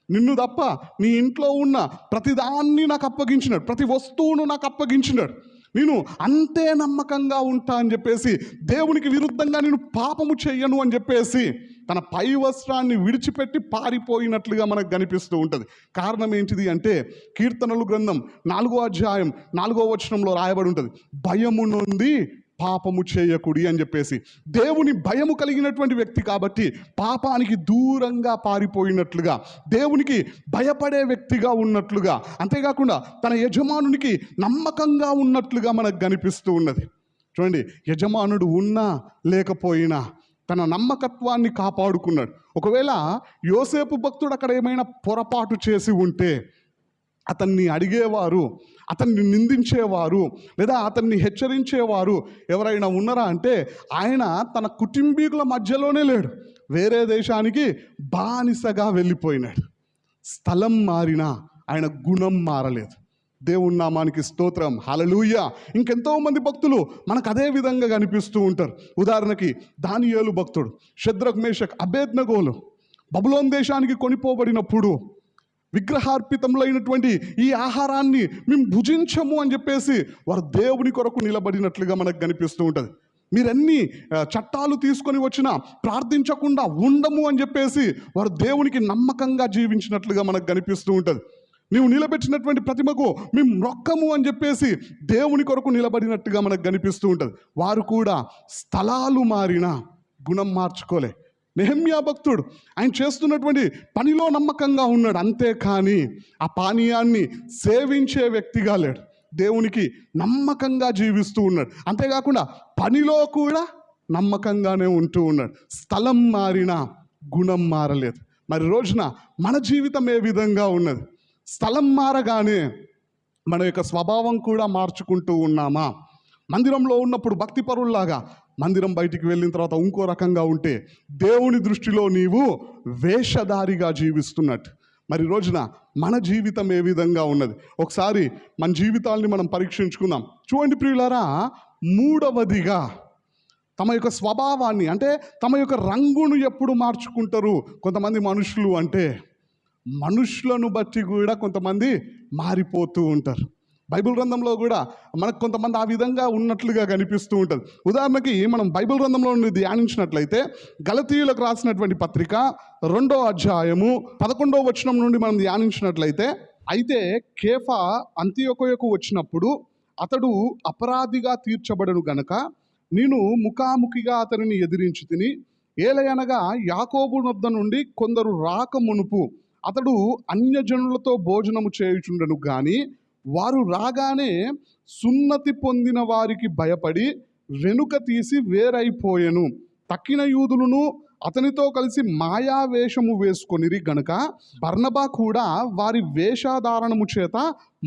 నిన్ను తప్ప నీ ఇంట్లో ఉన్న ప్రతిదాన్ని నాకు అప్పగించినాడు, ప్రతి వస్తువును నాకు అప్పగించినాడు. నేను అంతే నమ్మకంగా ఉంటా అని చెప్పేసి దేవునికి విరుద్ధంగా నేను పాపము చెయ్యను అని చెప్పేసి తన పై వస్త్రాన్ని విడిచిపెట్టి పారిపోయినట్లుగా మనకు కనిపిస్తూ ఉంటుంది. కారణం ఏంటిది అంటే కీర్తనలు గ్రంథం 4వ అధ్యాయం 4వ వచనంలో రాయబడి ఉంటుంది, భయము నొంది పాపము చేయకుడి అని చెప్పేసి. దేవుని భయము కలిగినటువంటి వ్యక్తి కాబట్టి పాపానికి దూరంగా పారిపోయినట్లుగా, దేవునికి భయపడే వ్యక్తిగా ఉన్నట్లుగా, అంతేకాకుండా తన యజమానునికి నమ్మకంగా ఉన్నట్లుగా మనకు కనిపిస్తూ ఉన్నది. చూడండి, యజమానుడు ఉన్నా లేకపోయినా తన నమ్మకత్వాన్ని కాపాడుకున్నాడు. ఒకవేళ యోసేపు భక్తుడు అక్కడ ఏమైనా పొరపాటు చేసి ఉంటే అతన్ని అడిగేవారు, అతన్ని నిందించేవారు, లేదా అతన్ని హెచ్చరించేవారు ఎవరైనా ఉన్నారా అంటే ఆయన తన కుటుంబీకుల మధ్యలోనే లేడు. వేరే దేశానికి బానిసగా వెళ్ళిపోయినాడు. స్థలం మారినా ఆయన గుణం మారలేదు. దేవుని నామానికి స్తోత్రం, హల్లెలూయా. ఇంకెంతో మంది భక్తులు మనకు అదే విధంగా కనిపిస్తూ ఉంటారు. ఉదాహరణకి దానియేలు భక్తుడు, షద్రక్ మేషక్ అబేద్నెగోలు బబులోను దేశానికి కొనిపోబడినప్పుడు విగ్రహార్పితములైనటువంటి ఈ ఆహారాన్ని మేము భుజించము అని చెప్పేసి వారు దేవుని కొరకు నిలబడినట్లుగా మనకు కనిపిస్తూ ఉంటుంది. మీరన్నీ చట్టాలు తీసుకొని వచ్చినా ప్రార్థించకుండా ఉండము అని చెప్పేసి వారు దేవునికి నమ్మకంగా జీవించినట్లుగా మనకు కనిపిస్తూ ఉంటుంది. నీవు నిలబెట్టినటువంటి ప్రతిమకు మేము మొక్కము అని చెప్పేసి దేవుని కొరకు నిలబడినట్టుగా మనకు కనిపిస్తూ ఉంటుంది. వారు కూడా స్థలాలు మారినా గుణం మార్చుకోలే. నెహెమ్యా భక్తుడు ఆయన చేస్తున్నటువంటి పనిలో నమ్మకంగా ఉన్నాడు, అంతేకాని ఆ పానీయాన్ని సేవించే వ్యక్తిగా లేడు. దేవునికి నమ్మకంగా జీవిస్తూ ఉన్నాడు. అంతేకాకుండా పనిలో కూడా నమ్మకంగానే ఉంటూ ఉన్నాడు. స్థలం మారినా గుణం మారలేదు. మరి రోజున మన జీవితం ఏ విధంగా ఉన్నది? స్థలం మారగానే మన యొక్క స్వభావం కూడా మార్చుకుంటూ ఉన్నామా? మందిరంలో ఉన్నప్పుడు భక్తిపరుల్లాగా మందిరం బయటికి వెళ్ళిన తర్వాత ఇంకో రకంగా ఉంటే దేవుని దృష్టిలో నీవు వేషధారిగా జీవిస్తున్నట్టు. మరి రోజున మన జీవితం ఏ విధంగా ఉన్నది? ఒకసారి మన జీవితాల్ని మనం పరీక్షించుకుందాం. చూడండి ప్రియులారా, మూడవదిగా తమ యొక్క స్వభావాన్ని, అంటే తమ యొక్క రంగును ఎప్పుడు మార్చుకుంటారు? కొంతమంది మనుషులు అంటే మనుషులను బట్టి కూడా కొంతమంది మారిపోతూ ఉంటారు. బైబిల్ గ్రంథంలో కూడా మనకు కొంతమంది ఆ విధంగా ఉన్నట్లుగా కనిపిస్తూ ఉంటుంది. ఉదాహరణకి మనం బైబిల్ గ్రంథంలో నుండి ధ్యానించినట్లయితే గలతీయులకు రాసినటువంటి పత్రిక 2వ అధ్యాయము 11వ వచనం నుండి మనం ధ్యానించినట్లయితే, అయితే కేఫా అంతియొకయకు వచ్చినప్పుడు అతడు అపరాధిగా తీర్చబడను గనక నేను ముఖాముఖిగా అతనిని ఎదిరించి తిని, ఏలయనగా యాకోబు నొద్ద నుండి కొందరు రాక మునుపు అతడు అన్యజనులతో భోజనము చేయుచుండెను గాని వారు రాగానే సున్నతి పొందిన వారికి భయపడి వెనుక తీసి వేరైపోయెను. తక్కిన యూదులను అతనితో కలిసి మాయావేషము వేసుకొనిరి గనుక బర్నబా కూడా వారి వేషధారణము చేత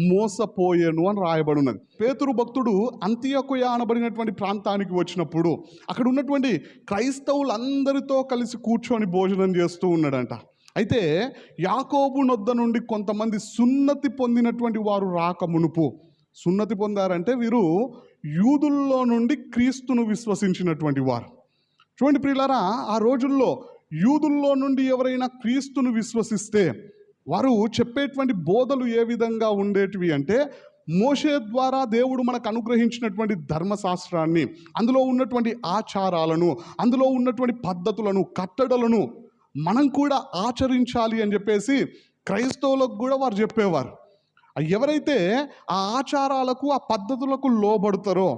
మోసపోయెను అని రాయబడినది. పేతురు భక్తుడు అంతియొకయ అనబడినటువంటి ప్రాంతానికి వచ్చినప్పుడు అక్కడ ఉన్నటువంటి క్రైస్తవులందరితో కలిసి కూర్చొని భోజనం చేస్తూ ఉన్నాడంట. అయితే యాకోబు నొద్ద నుండి కొంతమంది సున్నతి పొందినటువంటి వారు రాక మునుపు, సున్నతి పొందారంటే వీరు యూదుల్లో నుండి క్రీస్తును విశ్వసించినటువంటి వారు. చూడండి ప్రియులారా, ఆ రోజుల్లో యూదుల్లో నుండి ఎవరైనా క్రీస్తును విశ్వసిస్తే వారు చెప్పేటువంటి బోధలు ఏ విధంగా ఉండేటివి అంటే, మోషే ద్వారా దేవుడు మనకు అనుగ్రహించినటువంటి ధర్మశాస్త్రాన్ని, అందులో ఉన్నటువంటి ఆచారాలను, అందులో ఉన్నటువంటి పద్ధతులను, కట్టడలను మనం కూడా ఆచరించాలి అని చెప్పేసి క్రైస్తవులకు కూడా వారు చెప్పేవారు. ఎవరైతే ఆ ఆచారాలకు, ఆ పద్ధతులకు లోబడతారో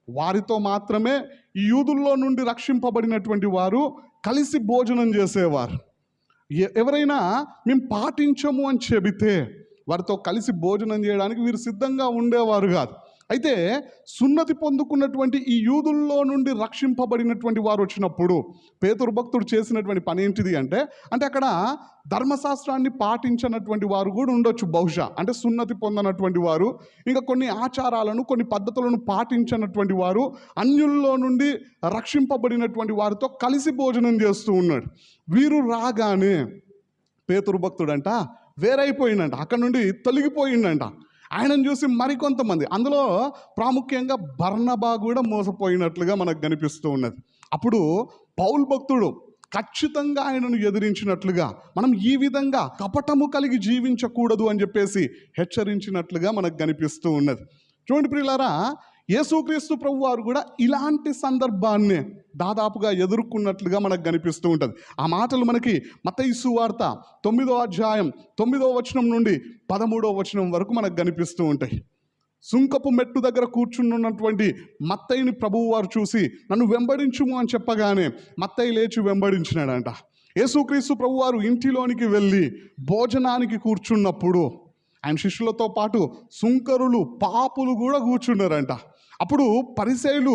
వారితో మాత్రమే ఈ యూదుల్లో నుండి రక్షింపబడినటువంటి వారు కలిసి భోజనం చేసేవారు. ఎవరైనా మేము పాటించము అని చెబితే వారితో కలిసి భోజనం చేయడానికి వీరు సిద్ధంగా ఉండేవారు కాదు. అయితే సున్నతి పొందుకున్నటువంటి ఈ యూదుల్లో నుండి రక్షింపబడినటువంటి వారు వచ్చినప్పుడు పేతురు భక్తుడు చేసినటువంటి పని ఏంటిది అంటే అక్కడ ధర్మశాస్త్రాన్ని పాటించినటువంటి వారు కూడా ఉండొచ్చు బహుశా. అంటే సున్నతి పొందనటువంటి వారు, ఇంకా కొన్ని ఆచారాలను, కొన్ని పద్ధతులను పాటించినటువంటి వారు, అన్యుల్లో నుండి రక్షింపబడినటువంటి వారితో కలిసి భోజనం చేస్తూ ఉన్నాడు. వీరు రాగానే పేతురు భక్తుడంట వేరైపోయిందంట, అక్కడ నుండి తొలగిపోయిందంట. ఆయనను చూసి మరికొంతమంది, అందులో ప్రాముఖ్యంగా బర్నబా కూడా మోసపోయినట్లుగా మనకు కనిపిస్తూ ఉన్నది. అప్పుడు పౌలు భక్తుడు ఖచ్చితంగా ఆయనను ఎదిరించినట్లుగా, మనం ఈ విధంగా కపటము కలిగి జీవించకూడదు అని చెప్పేసి హెచ్చరించినట్లుగా మనకు కనిపిస్తూ ఉన్నది. చూడండి ప్రియులారా, యేసుక్రీస్తు ప్రభు వారు కూడా ఇలాంటి సందర్భాన్ని దాదాపుగా ఎదుర్కొన్నట్లుగా మనకు కనిపిస్తూ ఉంటుంది. ఆ మాటలు మనకి మత్తయి సువార్త 9వ అధ్యాయం 9వ వచనం నుండి 13వ వచనం వరకు మనకు కనిపిస్తూ ఉంటాయి. సుంకపు మెట్టు దగ్గర కూర్చున్నటువంటి మత్తయిని ప్రభువు వారు చూసి నన్ను వెంబడించుము అని చెప్పగానే మత్తయి లేచి వెంబడించినాడంట. యేసుక్రీస్తు ప్రభు వారు ఇంటిలోనికి వెళ్ళి భోజనానికి కూర్చున్నప్పుడు ఆయన శిష్యులతో పాటు సుంకరులు, పాపులు కూడా కూర్చున్నారంట. అప్పుడు పరిసయ్యులు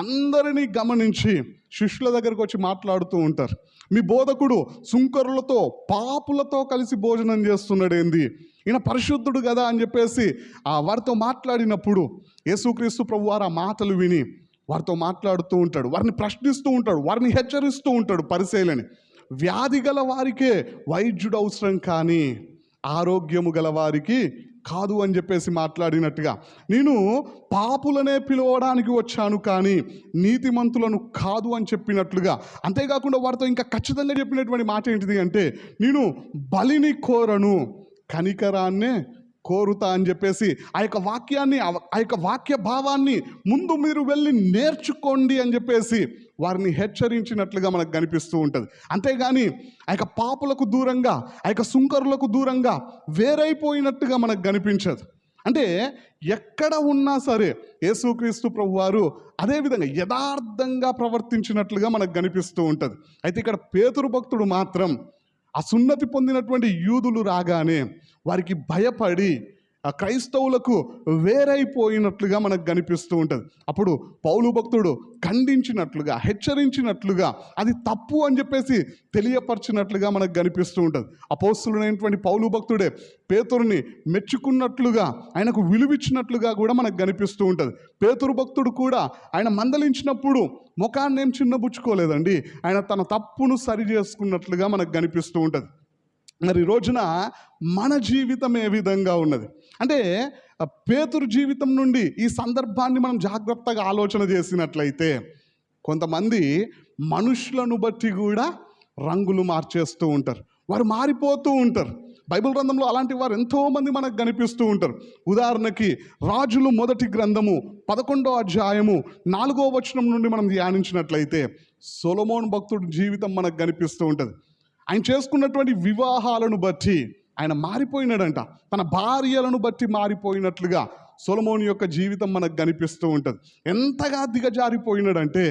అందరినీ గమనించి శిష్యుల దగ్గరకు వచ్చి మాట్లాడుతూ ఉంటారు, మీ బోధకుడు సుంకరులతో, పాపులతో కలిసి భోజనం చేస్తున్నాడు ఏంది, ఈయన పరిశుద్ధుడు కదా అని చెప్పేసి వారితో మాట్లాడినప్పుడు యేసుక్రీస్తు ప్రభు వారు ఆ మాటలు విని వారితో మాట్లాడుతూ ఉంటాడు, వారిని ప్రశ్నిస్తూ ఉంటాడు, వారిని హెచ్చరిస్తూ ఉంటాడు. పరిసయ్యులని, వ్యాధి గల వారికే వైద్యుడు అవసరం కానీ ఆరోగ్యము గల వారికి కాదు అని చెప్పేసి మాట్లాడినట్టుగా, నేను పాపులనే పిలవడానికి వచ్చాను కానీ నీతిమంతులను కాదు అని చెప్పినట్లుగా. అంతేకాకుండా వారితో ఇంకా ఖచ్చితంగా చెప్పినటువంటి మాట ఏంటిది అంటే, నేను బలిని కోరను, కనికరాన్నే కోరుతా అని చెప్పేసి ఆ యొక్క వాక్యాన్ని, ఆ యొక్క వాక్య భావాన్ని ముందు మీరు వెళ్ళి నేర్చుకోండి అని చెప్పేసి వారిని హెచ్చరించినట్లుగా మనకు కనిపిస్తూ ఉంటుంది. అంతేగాని ఆ యొక్క పాపులకు దూరంగా, ఆ యొక్క సుంకరులకు దూరంగా వేరైపోయినట్టుగా మనకు కనిపించదు. అంటే ఎక్కడ ఉన్నా సరే యేసుక్రీస్తు ప్రభు వారు అదేవిధంగా యథార్థంగా ప్రవర్తించినట్లుగా మనకు కనిపిస్తూ ఉంటుంది. అయితే ఇక్కడ పేతురు భక్తుడు మాత్రం ఆ సున్నతి పొందినటువంటి యూదులు రాగానే వారికి భయపడి క్రైస్తవులకు వేరైపోయినట్లుగా మనకు కనిపిస్తూ ఉంటుంది. అప్పుడు పౌలు భక్తుడు ఖండించినట్లుగా, హెచ్చరించినట్లుగా, అది తప్పు అని చెప్పేసి తెలియపరిచినట్లుగా మనకు కనిపిస్తూ ఉంటుంది. అపోస్తలుడైనటువంటి పౌలు భక్తుడే పేతురుని మెచ్చుకున్నట్లుగా, ఆయనకు విలువిచ్చినట్లుగా కూడా మనకు కనిపిస్తూ ఉంటుంది. పేతురు భక్తుడు కూడా ఆయన మందలించినప్పుడు ముఖాన్ని ఏం చిన్నబుచ్చుకోలేదండి, ఆయన తన తప్పును సరి చేసుకున్నట్లుగా మనకు కనిపిస్తూ ఉంటుంది. మరి ఈ రోజున మన జీవితం ఏ విధంగా ఉన్నది అంటే, పేతురు జీవితం నుండి ఈ సందర్భాన్ని మనం జాగ్రత్తగా ఆలోచన చేసినట్లయితే కొంతమంది మనుషులను బట్టి కూడా రంగులు మార్చేస్తూ ఉంటారు, వారు మారిపోతూ ఉంటారు. బైబిల్ గ్రంథంలో అలాంటి వారు ఎంతోమంది మనకు కనిపిస్తూ ఉంటారు. ఉదాహరణకి రాజులు మొదటి గ్రంథము 11వ అధ్యాయము 4వ వచనం నుండి మనం ధ్యానించినట్లయితే సొలొమోను భక్తుడి జీవితం మనకు కనిపిస్తూ ఉంటుంది. ఆయన చేసుకున్నటువంటి వివాహాలను బట్టి ఆయన మారిపోయినాడంట. తన భార్యలను బట్టి మారిపోయినట్లుగా సొలొమోను యొక్క జీవితం మనకు కనిపిస్తూ ఉంటుంది. ఎంతగా దిగజారిపోయినాడంటే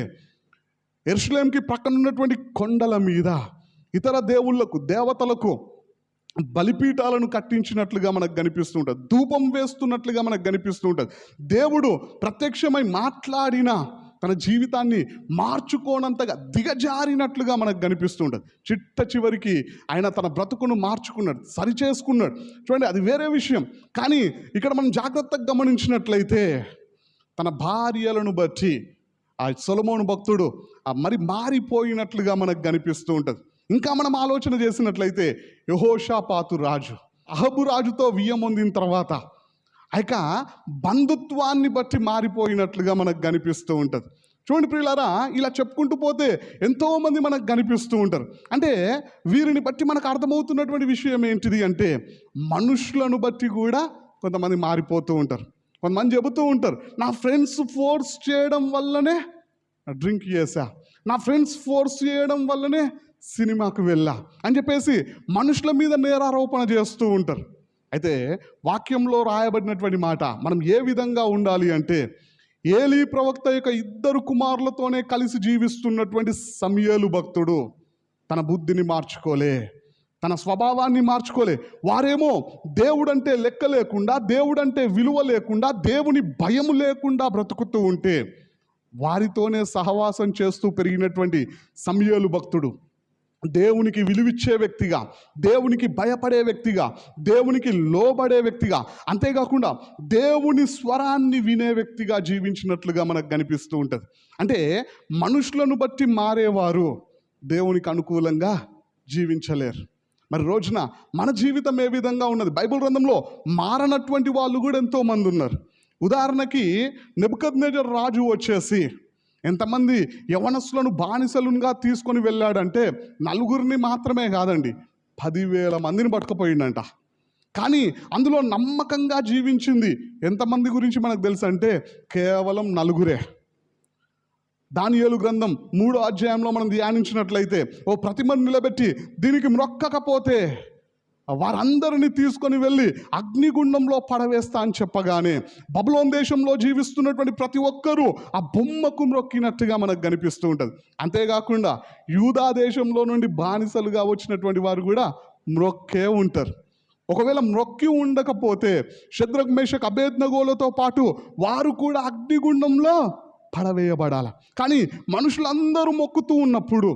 యెరూషలేముకి పక్కన ఉన్నటువంటి కొండల మీద ఇతర దేవుళ్లకు దేవతలకు బలిపీఠాలను కట్టించినట్లుగా మనకు కనిపిస్తూ ఉంటుంది, ధూపం వేస్తున్నట్లుగా మనకు కనిపిస్తూ ఉంటుంది. దేవుడు ప్రత్యక్షమై మాట్లాడిన తన జీవితాన్ని మార్చుకోనంతగా దిగజారినట్లుగా మనకు కనిపిస్తూ ఉంటుంది. చిట్ట చివరికి ఆయన తన బ్రతుకును మార్చుకున్నాడు, సరిచేసుకున్నాడు. చూడండి, అది వేరే విషయం. కానీ ఇక్కడ మనం జాగ్రత్తగా గమనించినట్లయితే తన భార్యలను బట్టి ఆ సొలొమోను భక్తుడు మరి మారిపోయినట్లుగా మనకు కనిపిస్తూ ఉంటుంది. ఇంకా మనం ఆలోచన చేసినట్లయితే యెహోషాపాతు రాజు అహబు రాజుతో వియ్యం పొందిన తర్వాత ఇక బంధుత్వాన్ని బట్టి మారిపోయినట్లుగా మనకు కనిపిస్తూ ఉంటుంది. చూడండి ప్రియులారా, ఇలా చెప్పుకుంటూ పోతే ఎంతోమంది మనకు కనిపిస్తూ ఉంటారు. అంటే వీరిని బట్టి మనకు అర్థమవుతున్నటువంటి విషయం ఏంటిది అంటే మనుషులను బట్టి కూడా కొంతమంది మారిపోతూ ఉంటారు. కొంతమంది చెబుతూ ఉంటారు, నా ఫ్రెండ్స్ ఫోర్స్ చేయడం వల్లనే డ్రింక్ చేశా, నా ఫ్రెండ్స్ ఫోర్స్ చేయడం వల్లనే సినిమాకు వెళ్ళా అని చెప్పేసి మనుషుల మీద నేరారోపణ చేస్తూ ఉంటారు. అయితే వాక్యంలో రాయబడినటువంటి మాట మనం ఏ విధంగా ఉండాలి అంటే ఏలీ ప్రవక్త యొక్క 2 కుమారులతోనే కలిసి జీవిస్తున్నటువంటి సమూయేలు భక్తుడు తన బుద్ధిని మార్చుకోలే, తన స్వభావాన్ని మార్చుకోలే. వారేమో దేవుడంటే లెక్క లేకుండా, దేవుడంటే విలువ లేకుండా, దేవుని భయం లేకుండా బ్రతుకుతూ ఉంటే వారితోనే సహవాసం చేస్తూ పెరిగినటువంటి సమూయేలు భక్తుడు దేవునికి విలువిచ్చే వ్యక్తిగా, దేవునికి భయపడే వ్యక్తిగా, దేవునికి లోబడే వ్యక్తిగా, అంతేకాకుండా దేవుని స్వరాన్ని వినే వ్యక్తిగా జీవించినట్లుగా మనకు కనిపిస్తూ ఉంటుంది. అంటే మనుషులను బట్టి మారేవారు దేవునికి అనుకూలంగా జీవించలేరు. మరి రోజున మన జీవితం ఏ విధంగా ఉన్నది? బైబిల్ గ్రంథంలో మారనటువంటి వాళ్ళు కూడా ఎంతోమంది ఉన్నారు. ఉదాహరణకి నెబుకద్నెజర్ రాజు వచ్చేసి ఎంతమంది యవనస్తులను బానిసలుగా తీసుకొని వెళ్ళాడంటే 4 మాత్రమే కాదండి, 10,000 మందిని పట్టుకుపోయిండంట. కానీ అందులో నమ్మకంగా జీవించింది ఎంతమంది గురించి మనకు తెలుసు అంటే కేవలం 4. దానియేలు గ్రంథం 3వ అధ్యాయంలో మనం ధ్యానించినట్లయితే ఓ ప్రతిమను నిలబెట్టి దీనికి మ్రొక్కకపోతే వారందరినీ తీసుకొని వెళ్ళి అగ్నిగుండంలో పడవేస్తా అని చెప్పగానే బబులోను దేశంలో జీవిస్తున్నటువంటి ప్రతి ఒక్కరూ ఆ బొమ్మకు మ్రొక్కినట్టుగా మనకు కనిపిస్తూ ఉంటుంది. అంతేకాకుండా యూదా దేశంలో నుండి బానిసలుగా వచ్చినటువంటి వారు కూడా మ్రొక్కే ఉంటారు. ఒకవేళ మ్రొక్కి ఉండకపోతే షద్రక్ మేషక్ అబేద్నగోలతో పాటు వారు కూడా అగ్నిగుండంలో పడవేయబడాలి. కానీ మనుషులందరూ మొక్కుతూ ఉన్నప్పుడు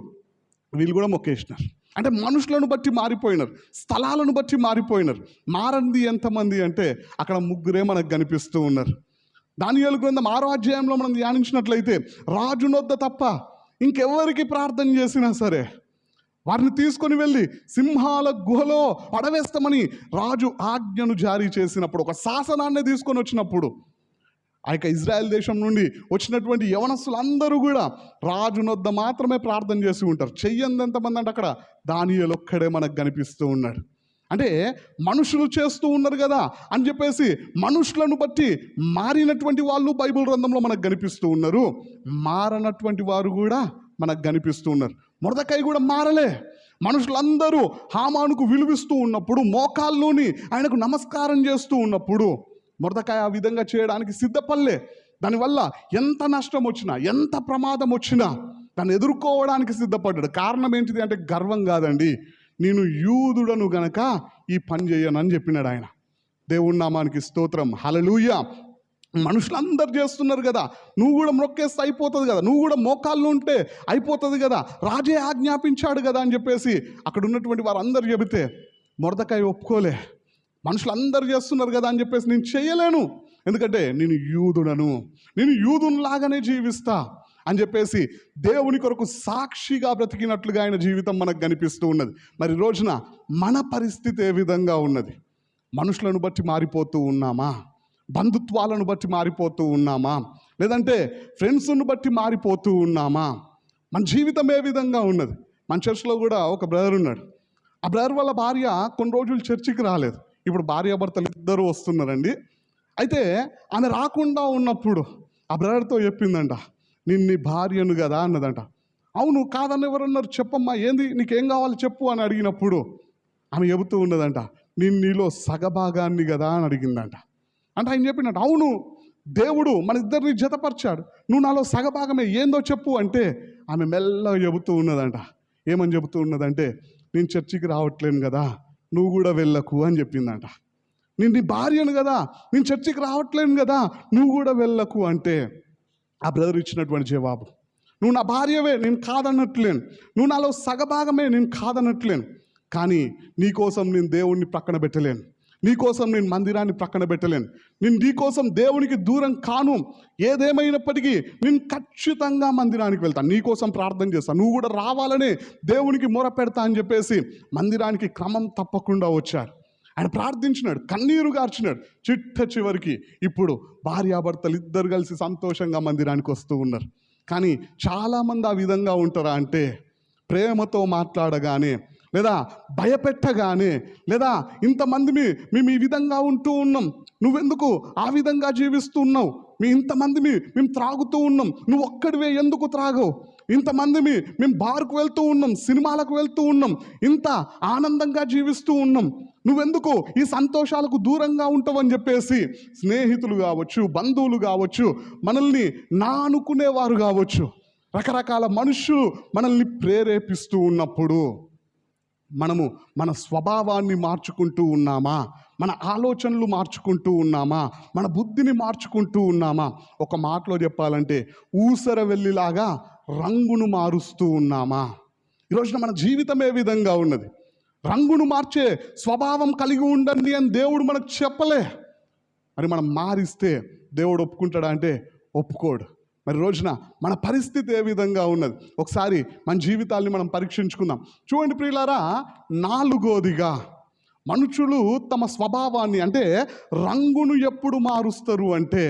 వీళ్ళు కూడా మొక్కేసినారు. అంటే మనుషులను బట్టి మారిపోయినారు, స్థలాలను బట్టి మారిపోయినారు. మారంది ఎంతమంది అంటే అక్కడ 3 మనకు కనిపిస్తూ ఉన్నారు. దానియేలు గ్రంథం 6వ అధ్యాయంలో మనం ధ్యానించినట్లయితే రాజునొద్ద తప్ప ఇంకెవరికి ప్రార్థన చేసినా సరే వారిని తీసుకొని వెళ్ళి సింహాల గుహలో పడవేస్తామని రాజు ఆజ్ఞను జారీ చేసినప్పుడు, ఒక శాసనాన్ని తీసుకొని వచ్చినప్పుడు ఆ యొక్క ఇజ్రాయెల్ దేశం నుండి వచ్చినటువంటి యవనస్తులందరూ కూడా రాజునొద్ద మాత్రమే ప్రార్థన చేసి ఉంటారు. చెయ్యంది ఎంతమంది అంటే అక్కడ దానియేలు ఒక్కడే మనకు కనిపిస్తూ ఉన్నాడు. అంటే మనుషులు చేస్తూ ఉన్నారు కదా అని చెప్పేసి మనుషులను బట్టి మారినటువంటి వాళ్ళు బైబిల్ గ్రంథంలో మనకు కనిపిస్తూ ఉన్నారు, మారనటువంటి వారు కూడా మనకు కనిపిస్తూ ఉన్నారు. మొర్దెకై కూడా మారలే. మనుషులందరూ హామానుకు విలువిస్తూ ఉన్నప్పుడు, మోకాల్లోని ఆయనకు నమస్కారం చేస్తూ ఉన్నప్పుడు మొర్దెకై ఆ విధంగా చేయడానికి సిద్ధపడలే. దానివల్ల ఎంత నష్టం వచ్చినా, ఎంత ప్రమాదం వచ్చినా దాన్ని ఎదుర్కోవడానికి సిద్ధపడ్డాడు. కారణం ఏంటిది అంటే గర్వం కాదండి, నేను యూదుడను గనక ఈ పని చేయనని చెప్పినాడు ఆయన. దేవుని నామానికి స్తోత్రం, హల్లెలూయా. మనుషులందరూ చేస్తున్నారు కదా, నువ్వు కూడా మొక్కేస్తే అయిపోతుంది కదా, నువ్వు కూడా మోకాళ్ళు ఉంటే అయిపోతుంది కదా, రాజే ఆజ్ఞాపించాడు కదా అని చెప్పేసి అక్కడ ఉన్నటువంటి వారందరూ చెబితే మొర్దెకై ఒప్పుకోలే. మనుషులందరూ చేస్తున్నారు కదా అని చెప్పేసి నేను చేయలేను, ఎందుకంటే నేను యూదుడను, నేను యూదునిలాగానే జీవిస్తా అని చెప్పేసి దేవుని కొరకు సాక్షిగా బ్రతికినట్లుగా ఆయన జీవితం మనకు కనిపిస్తూ ఉన్నది. మరి రోజున మన పరిస్థితి ఏ విధంగా ఉన్నది? మనుషులను బట్టి మారిపోతూ ఉన్నామా? బంధుత్వాలను బట్టి మారిపోతూ ఉన్నామా? లేదంటే ఫ్రెండ్స్ను బట్టి మారిపోతూ ఉన్నామా? మన జీవితం ఏ విధంగా ఉన్నది? మన చర్చ్లో కూడా ఒక బ్రదర్ ఉన్నాడు. ఆ బ్రదర్ వాళ్ళ భార్య కొన్ని రోజులు చర్చికి రాలేదు. ఇప్పుడు భార్యాభర్తలు ఇద్దరు వస్తున్నారండి. అయితే ఆమె రాకుండా ఉన్నప్పుడు ఆ బ్రదర్తో చెప్పిందంట, నేను నీ భార్యను కదా అన్నదంట. అవును, కాదని ఎవరన్నారు, చెప్పమ్మా ఏంది, నీకేం కావాలి చెప్పు అని అడిగినప్పుడు ఆమె చెబుతూ ఉన్నదంట, నేను నీలో సగభాగాన్ని కదా అని అడిగిందంట. అంటే ఆయన చెప్పినట్టు, అవును, దేవుడు మన ఇద్దరిని జతపరిచాడు, నువ్వు నాలో సగభాగమే, ఏందో చెప్పు అంటే ఆమె మెల్లగా చెబుతూ ఉన్నదంట. ఏమని చెబుతూ ఉన్నదంటే, నేను చర్చికి రావట్లేను కదా, నువ్వు కూడా వెళ్ళకు అని చెప్పిందంట. నేను నీ భార్యను కదా, నేను చర్చికి రావట్లేను కదా, నువ్వు కూడా వెళ్ళకు అంటే ఆ బ్రదర్ ఇచ్చినటువంటి జవాబు, నువ్వు నా భార్యవే, నేను కాదనట్లేను, నువ్వు నాలో సగభాగమే, నేను కాదనట్లేను, కానీ నీకోసం నేను దేవుణ్ణి ప్రక్కన పెట్టలేను, నీకోసం నేను మందిరాన్ని ప్రక్కన పెట్టలేను, నేను నీకోసం దేవునికి దూరం కాను, ఏదేమైనప్పటికీ నేను ఖచ్చితంగా మందిరానికి వెళ్తాను, నీకోసం ప్రార్థన చేస్తాను, నువ్వు కూడా రావాలని దేవునికి మొర పెడతా అని చెప్పేసి మందిరానికి క్రమం తప్పకుండా వచ్చారు. ఆయన ప్రార్థించినాడు, కన్నీరు గార్చినాడు. చివరికి ఇప్పుడు భార్యాభర్తలు ఇద్దరు కలిసి సంతోషంగా మందిరానికి వస్తూ ఉన్నారు. కానీ చాలామంది ఆ విధంగా ఉంటారా అంటే, ప్రేమతో మాట్లాడగానే లేదా భయపెట్టగానే లేదా ఇంతమంది మేము ఈ విధంగా ఉంటూ ఉన్నాం, నువ్వెందుకు ఆ విధంగా జీవిస్తూ ఉన్నావు, ఇంతమంది మేము త్రాగుతూ ఉన్నాం, నువ్వు ఒక్కడివే ఎందుకు త్రాగవు, ఇంతమంది మేము బార్కు వెళ్తూ ఉన్నాం, సినిమాలకు వెళ్తూ ఉన్నాం, ఇంత ఆనందంగా జీవిస్తూ ఉన్నాం, నువ్వెందుకు ఈ సంతోషాలకు దూరంగా ఉంటావని చెప్పేసి స్నేహితులు కావచ్చు, బంధువులు కావచ్చు, మనల్ని నా అనుకునేవారు కావచ్చు, రకరకాల మనుషులు మనల్ని ప్రేరేపిస్తూ ఉన్నప్పుడు మనము మన స్వభావాన్ని మార్చుకుంటూ ఉన్నామా, మన ఆలోచనలు మార్చుకుంటూ ఉన్నామా, మన బుద్ధిని మార్చుకుంటూ ఉన్నామా? ఒక మాటలో చెప్పాలంటే ఊసర వెళ్ళిలాగా రంగును మారుస్తూ ఉన్నామా? ఈరోజున మన జీవితం ఏ విధంగా ఉన్నది? రంగును మార్చే స్వభావం కలిగి ఉండండి అని దేవుడు మనకు చెప్పలే. మరి మనం మారిస్తే దేవుడు ఒప్పుకుంటాడా అంటే ఒప్పుకోడు. మరి రోజున మన పరిస్థితి ఏ విధంగా ఉన్నది? ఒకసారి మన జీవితాల్ని మనం పరీక్షించుకుందాం. చూడండి ప్రియులారా, నాలుగోదిగా మనుషులు తమ స్వభావాన్ని అంటే రంగును ఎప్పుడు మారుస్తారు అంటే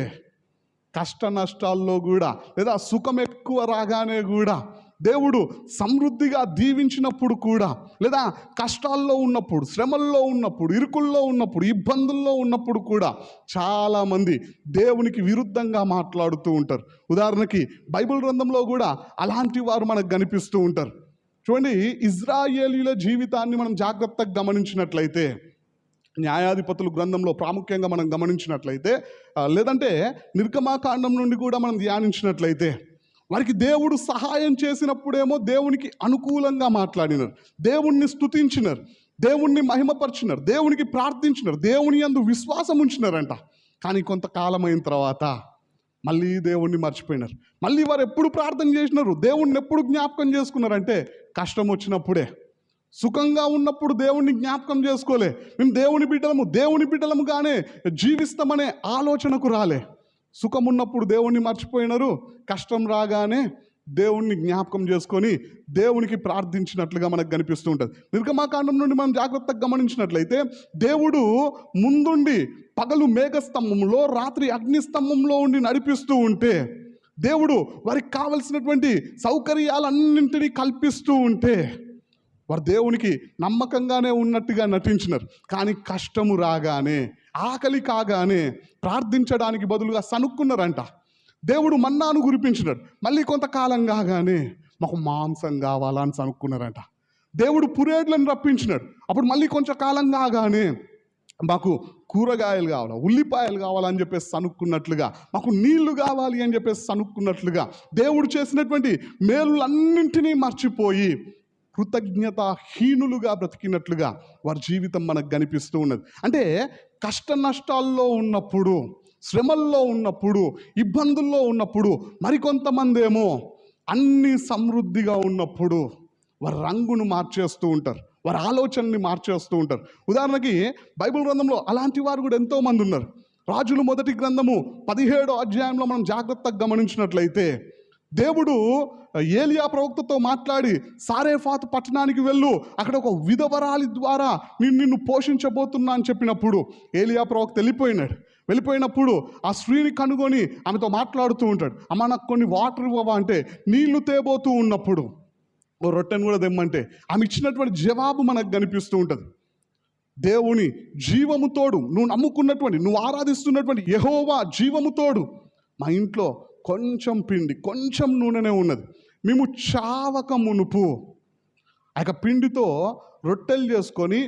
కష్ట నష్టాల్లో కూడా లేదా సుఖం ఎక్కువ రాగానే కూడా, దేవుడు సమృద్ధిగా దీవించినప్పుడు కూడా, లేదా కష్టాల్లో ఉన్నప్పుడు, శ్రమల్లో ఉన్నప్పుడు, ఇరుకుల్లో ఉన్నప్పుడు, ఇబ్బందుల్లో ఉన్నప్పుడు కూడా చాలామంది దేవునికి విరుద్ధంగా మాట్లాడుతూ ఉంటారు. ఉదాహరణకి బైబిల్ గ్రంథంలో కూడా అలాంటి వారు మనకు కనిపిస్తూ ఉంటారు. చూడండి, ఇజ్రాయేలీల జీవితాన్ని మనం జాగ్రత్తగా గమనించినట్లయితే, న్యాయాధిపతుల గ్రంథంలో ప్రాముఖ్యంగా మనం గమనించినట్లయితే, లేదంటే నిర్గమాకాండం నుండి కూడా మనం ధ్యానించినట్లయితే, వారికి దేవుడు సహాయం చేసినప్పుడేమో దేవునికి అనుకూలంగా మాట్లాడినారు, దేవుణ్ణి స్తుతించినారు, దేవుణ్ణి మహిమపరిచినారు, దేవునికి ప్రార్థించినారు, దేవుని యందు విశ్వాసం ఉంచినారంట. కానీ కొంతకాలం అయిన తర్వాత మళ్ళీ దేవుణ్ణి మర్చిపోయినారు. మళ్ళీ వారు ఎప్పుడు ప్రార్థన చేసినారు, దేవుణ్ణి ఎప్పుడు జ్ఞాపకం చేసుకున్నారంటే కష్టం వచ్చినప్పుడే. సుఖంగా ఉన్నప్పుడు దేవుణ్ణి జ్ఞాపకం చేసుకోలే. మేము దేవుని బిడ్డలముగానే జీవిస్తామనే ఆలోచనకు రాలే. సుఖం ఉన్నప్పుడు దేవుణ్ణి మర్చిపోయినారు, కష్టం రాగానే దేవుణ్ణి జ్ఞాపకం చేసుకొని దేవునికి ప్రార్థించినట్లుగా మనకు కనిపిస్తూ ఉంటుంది. నిర్గమాకాండం నుండి మనం జాగ్రత్తగా గమనించినట్లయితే, దేవుడు ముందుండి పగలు మేఘస్తంభంలో, రాత్రి అగ్నిస్తంభంలో ఉండి నడిపిస్తూ ఉంటే, దేవుడు వారికి కావలసినటువంటి సౌకర్యాలన్నింటినీ కల్పిస్తూ ఉంటే వారు దేవునికి నమ్మకంగానే ఉన్నట్టుగా నటించినారు. కానీ కష్టము రాగానే, ఆకలి కాగానే ప్రార్థించడానికి బదులుగా సనుక్కున్నారంట. దేవుడు మన్నాను కురిపించినాడు, మళ్ళీ కొంతకాలం కాగానే మాకు మాంసం కావాలా అని సనుక్కున్నారంట. దేవుడు పురేడ్లను రప్పించినాడు, అప్పుడు మళ్ళీ కొంచెం కాలం కాగానే మాకు కూరగాయలు కావాలా, ఉల్లిపాయలు కావాలని చెప్పేసి సనుక్కున్నట్లుగా, మాకు నీళ్లు కావాలి అని చెప్పేసి సనుక్కున్నట్లుగా, దేవుడు చేసినటువంటి మేలులన్నింటినీ మర్చిపోయి కృతజ్ఞతాహీనులుగా బ్రతికినట్లుగా వారి జీవితం మనకు కనిపిస్తూ ఉన్నది. అంటే కష్ట నష్టాల్లో ఉన్నప్పుడు, శ్రమల్లో ఉన్నప్పుడు, ఇబ్బందుల్లో ఉన్నప్పుడు, మరికొంతమంది ఏమో అన్ని సమృద్ధిగా ఉన్నప్పుడు వారి రంగును మార్చేస్తూ ఉంటారు, వారి ఆలోచనని మార్చేస్తూ ఉంటారు. ఉదాహరణకి బైబిల్ గ్రంథంలో అలాంటి వారు కూడా ఎంతోమంది ఉన్నారు. రాజులు మొదటి గ్రంథము 17వ అధ్యాయంలో మనం జాగ్రత్తగా గమనించినట్లయితే, దేవుడు ఏలియా ప్రవక్తతో మాట్లాడి సారేఫాతు పట్టణానికి వెళ్ళు, అక్కడ ఒక విధవరాలి ద్వారా నిన్ను పోషించబోతున్నా అని చెప్పినప్పుడు ఏలియా ప్రవక్త వెళ్ళిపోయినప్పుడు ఆ స్త్రీని కనుగొని ఆమెతో మాట్లాడుతూ ఉంటాడు. అమ్మ, నాకు కొన్ని వాటర్ ఇవ్వవా అంటే నీళ్లు తేబోతూ ఉన్నప్పుడు ఓ రొట్టెను కూడా తెమ్మంటే ఆమె ఇచ్చినటువంటి జవాబు మనకు కనిపిస్తూ ఉంటుంది. దేవుని జీవము తోడు, నువ్వు నమ్ముకున్నటువంటి, నువ్వు ఆరాధిస్తున్నటువంటి యెహోవా జీవము తోడు, మా ఇంట్లో కొంచెం పిండి కొంచెం నూనెనే ఉన్నది. మేము చావక మునుపు ఆ యొక్క పిండితో రొట్టెలు చేసుకొని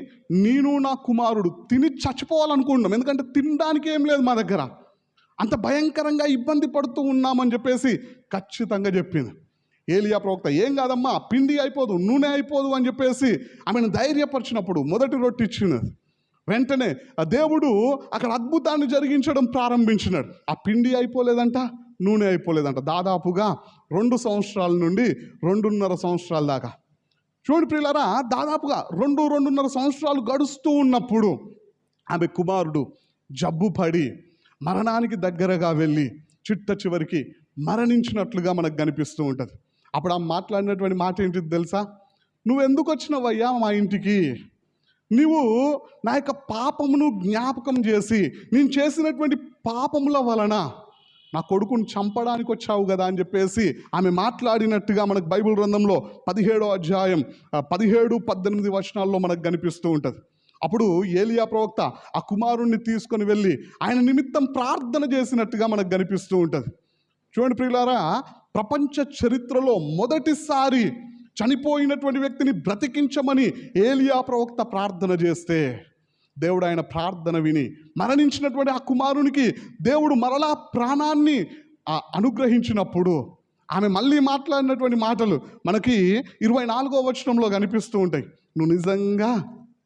నేను నా కుమారుడు తిని చచ్చిపోవాలనుకుంటున్నాం. ఎందుకంటే తినడానికి ఏం లేదు మా దగ్గర, అంత భయంకరంగా ఇబ్బంది పడుతూ ఉన్నామని చెప్పేసి ఖచ్చితంగా చెప్పింది. ఏలియా ప్రవక్త ఏం కాదమ్మా, పిండి అయిపోదు, నూనె అయిపోదు అని చెప్పేసి ఆమెను ధైర్యపరిచినప్పుడు మొదటి రొట్టె ఇచ్చినది. వెంటనే ఆ దేవుడు అక్కడ అద్భుతాన్ని జరిగించడం ప్రారంభించినాడు. ఆ పిండి అయిపోలేదంట, నూనె అయిపోలేదంట. దాదాపుగా 2 సంవత్సరాల నుండి 2.5 సంవత్సరాల దాకా. చూడండి ప్రియులారా, దాదాపుగా 2.5 సంవత్సరాలు గడుస్తూ ఉన్నప్పుడు ఆమె కుమారుడు జబ్బు పడి మరణానికి దగ్గరగా వెళ్ళి చిట్ట చివరికి మరణించినట్లుగా మనకు కనిపిస్తూ ఉంటుంది. అప్పుడు ఆమె మాట్లాడినటువంటి మాట ఏంటిది తెలుసా? నువ్వెందుకు వచ్చినవయ్యా మా ఇంటికి? నీవు నా యొక్క పాపమును జ్ఞాపకం చేసి నేను చేసినటువంటి పాపముల వలన నా కొడుకుని చంపడానికి వచ్చావు కదా అని చెప్పేసి ఆమె మాట్లాడినట్టుగా మనకు బైబిల్ గ్రంథంలో 17వ అధ్యాయం 17-18 వచనాల్లో మనకు కనిపిస్తూ ఉంటుంది. అప్పుడు ఏలియా ప్రవక్త ఆ కుమారుణ్ణి తీసుకొని వెళ్ళి ఆయన నిమిత్తం ప్రార్థన చేసినట్టుగా మనకు కనిపిస్తూ ఉంటుంది. చూడండి ప్రియులారా, ప్రపంచ చరిత్రలో మొదటిసారి చనిపోయినటువంటి వ్యక్తిని బ్రతికించమని ఏలియా ప్రవక్త ప్రార్థన చేస్తే దేవుడు ఆయన ప్రార్థన విని మరణించినటువంటి ఆ కుమారునికి దేవుడు మరలా ప్రాణాన్ని అనుగ్రహించినప్పుడు ఆమె మళ్ళీ మాట్లాడినటువంటి మాటలు మనకి 24వ వచనంలో కనిపిస్తూ ఉంటాయి. నువ్వు నిజంగా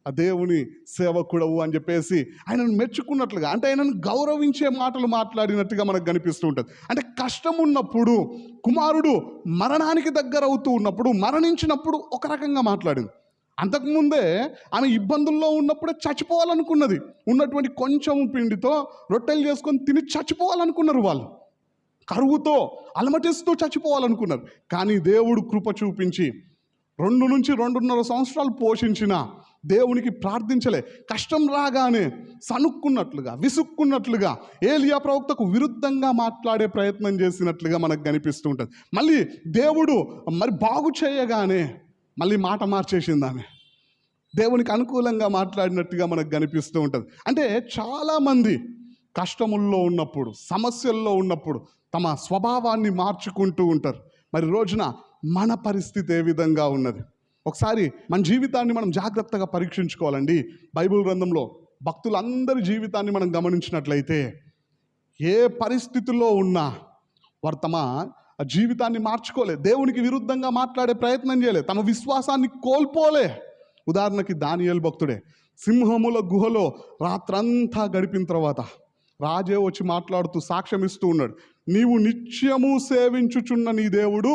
ఆ దేవుని సేవకుడవు అని చెప్పేసి ఆయనను మెచ్చుకున్నట్లుగా, అంటే ఆయనను గౌరవించే మాటలు మాట్లాడినట్టుగా మనకు కనిపిస్తూ ఉంటుంది. అంటే కష్టం ఉన్నప్పుడు, కుమారుడు మరణానికి దగ్గర అవుతూ ఉన్నప్పుడు, మరణించినప్పుడు ఒక రకంగా మాట్లాడింది. అంతకుముందే ఆమె ఇబ్బందుల్లో ఉన్నప్పుడే చచ్చిపోవాలనుకున్నది. ఉన్నటువంటి కొంచెం పిండితో రొట్టెలు చేసుకొని తిని చచ్చిపోవాలనుకున్నారు. వాళ్ళు కరువుతో అలమటిస్తూ చచ్చిపోవాలనుకున్నారు. కానీ దేవుడు కృప చూపించి 2 నుంచి 2.5 సంవత్సరాలు పోషించిన దేవునికి ప్రార్థించలే. కష్టం రాగానే సనుక్కున్నట్లుగా, విసుక్కున్నట్లుగా, ఏలియా ప్రవక్తకు విరుద్ధంగా మాట్లాడే ప్రయత్నం చేసినట్లుగా మనకు కనిపిస్తూ ఉంటుంది. మళ్ళీ దేవుడు బాగు చేయగానే మళ్ళీ మాట మార్చేసింది ఆమె. దేవునికి అనుకూలంగా మాట్లాడినట్టుగా మనకు కనిపిస్తూ ఉంటుంది. అంటే చాలామంది కష్టముల్లో ఉన్నప్పుడు, సమస్యల్లో ఉన్నప్పుడు తమ స్వభావాన్ని మార్చుకుంటూ ఉంటారు. మరి రోజున మన పరిస్థితి ఏ విధంగా ఉన్నది? ఒకసారి మన జీవితాన్ని మనం జాగ్రత్తగా పరీక్షించుకోవాలండి. బైబిల్ గ్రంథంలో భక్తులందరి జీవితాన్ని మనం గమనించినట్లయితే ఏ పరిస్థితుల్లో ఉన్నా వారు తమ జీవితాన్ని మార్చుకోలే, దేవునికి విరుద్ధంగా మాట్లాడే ప్రయత్నం చేయలే, తమ విశ్వాసాన్ని కోల్పోలే. ఉదాహరణకి దానియేలు భక్తుడే సింహముల గుహలో రాత్రంతా గడిపిన తర్వాత రాజే వచ్చి మాట్లాడుతూ సాక్ష్యం ఇస్తూ ఉన్నాడు. నీవు నిత్యము సేవించుచున్న నీ దేవుడు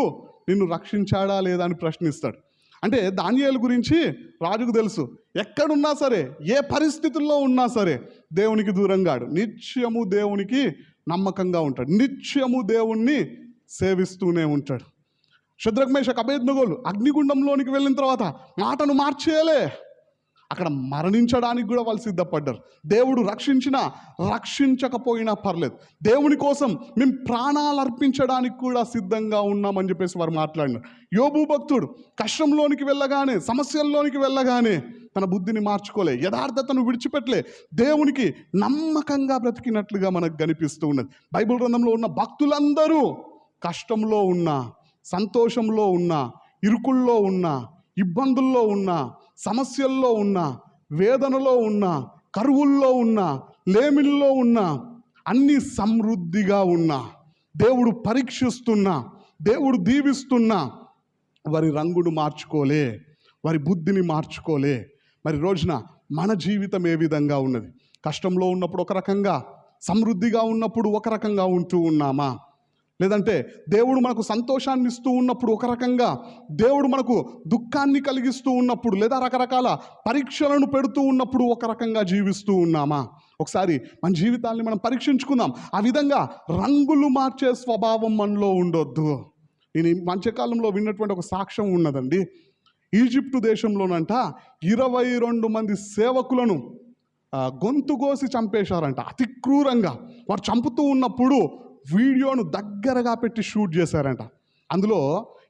నిన్ను రక్షించాడా లేదా అని ప్రశ్నిస్తాడు. అంటే దానియేలు గురించి రాజుకు తెలుసు, ఎక్కడున్నా సరే, ఏ పరిస్థితుల్లో ఉన్నా సరే దేవునికి దూరంగాడు, నిత్యము దేవునికి నమ్మకంగా ఉంటాడు, నిత్యము దేవుణ్ణి సేవిస్తూనే ఉంటాడు. శద్రక్ మేషక్ అబేద్నెగోలు అగ్నిగుండంలోనికి వెళ్ళిన తర్వాత మాటను మార్చేయలే, అక్కడ మరణించడానికి కూడా వాళ్ళు సిద్ధపడ్డారు. దేవుడు రక్షించినా రక్షించకపోయినా పర్లేదు, దేవుని కోసం మేము ప్రాణాలు అర్పించడానికి కూడా సిద్ధంగా ఉన్నామని చెప్పేసి వారు మాట్లాడినారు. యోబు భక్తుడు కష్టంలోనికి వెళ్ళగానే, సమస్యల్లోనికి వెళ్ళగానే తన బుద్ధిని మార్చుకోలే, యథార్థతను విడిచిపెట్టలే, దేవునికి నమ్మకంగా బ్రతికినట్లుగా మనకు కనిపిస్తూ ఉన్నది. బైబిల్ గ్రంథంలో ఉన్న భక్తులందరూ కష్టంలో ఉన్నా, సంతోషంలో ఉన్నా, ఇరుకుల్లో ఉన్నా, ఇబ్బందుల్లో ఉన్నా, సమస్యల్లో ఉన్నా, వేదనలో ఉన్నా, కరువుల్లో ఉన్నా, లేమిల్లో ఉన్నా, అన్ని సమృద్ధిగా ఉన్నా, దేవుడు పరీక్షిస్తున్నా, దేవుడు దీవిస్తున్నా, వారి రంగును మార్చుకోలే, వారి బుద్ధిని మార్చుకోలే. మరి రోజున మన జీవితం ఏ విధంగా ఉన్నది? కష్టంలో ఉన్నప్పుడు ఒక రకంగా, సమృద్ధిగా ఉన్నప్పుడు ఒక రకంగా ఉంటూ ఉన్నామా? లేదంటే దేవుడు మనకు సంతోషాన్ని ఇస్తూ ఉన్నప్పుడు ఒక రకంగా, దేవుడు మనకు దుఃఖాన్ని కలిగిస్తూ ఉన్నప్పుడు, లేదా రకరకాల పరీక్షలను పెడుతూ ఉన్నప్పుడు ఒక రకంగా జీవిస్తూ ఉన్నామా? ఒకసారి మన జీవితాన్ని మనం పరీక్షించుకుందాం. ఆ విధంగా రంగులు మార్చే స్వభావం మనలో ఉండొద్దు. నేను ఈ మధ్యకాలంలో విన్నటువంటి ఒక సాక్ష్యం ఉన్నదండి. ఈజిప్టు దేశంలోనంట 22 మంది సేవకులను గొంతు కోసి చంపేశారంట అతి క్రూరంగా. వారు చంపుతూ ఉన్నప్పుడు వీడియోను దగ్గరగా పెట్టి షూట్ చేశారంట. అందులో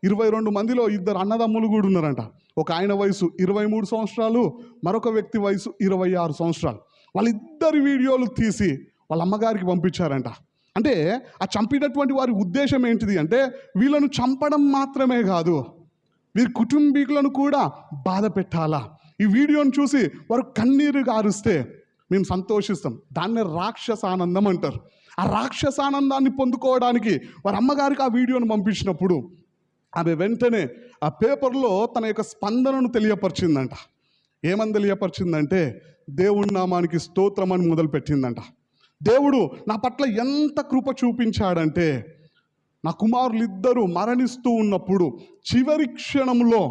22 మందిలో 2 అన్నదమ్ములు కూడా ఉన్నారంట. ఒక ఆయన వయసు 23 సంవత్సరాలు, మరొక వ్యక్తి వయసు 26 సంవత్సరాలు. వాళ్ళిద్దరి వీడియోలు తీసి వాళ్ళ అమ్మగారికి పంపించారంట. అంటే ఆ చంపినటువంటి వారి ఉద్దేశం ఏంటిది అంటే, వీళ్ళను చంపడం మాత్రమే కాదు, వీరి కుటుంబీకులను కూడా బాధ పెట్టాలా. ఈ వీడియోను చూసి వారు కన్నీరు గారుస్తే మేము సంతోషిస్తాం. దాన్నే రాక్షసానందం అంటారు. ఆ రాక్షసానందాన్ని పొందుకోవడానికి వారి అమ్మగారికి ఆ వీడియోను పంపించినప్పుడు ఆమె వెంటనే ఆ పేపర్లో తన యొక్క స్పందనను తెలియపరిచిందంట. ఏమని తెలియపరిచిందంటే, దేవుని నామానికి స్తోత్రం అని మొదలుపెట్టిందంట. దేవుడు నా పట్ల ఎంత కృప చూపించాడంటే, నా కుమారులు ఇద్దరు మరణిస్తూ ఉన్నప్పుడు చివరి క్షణంలో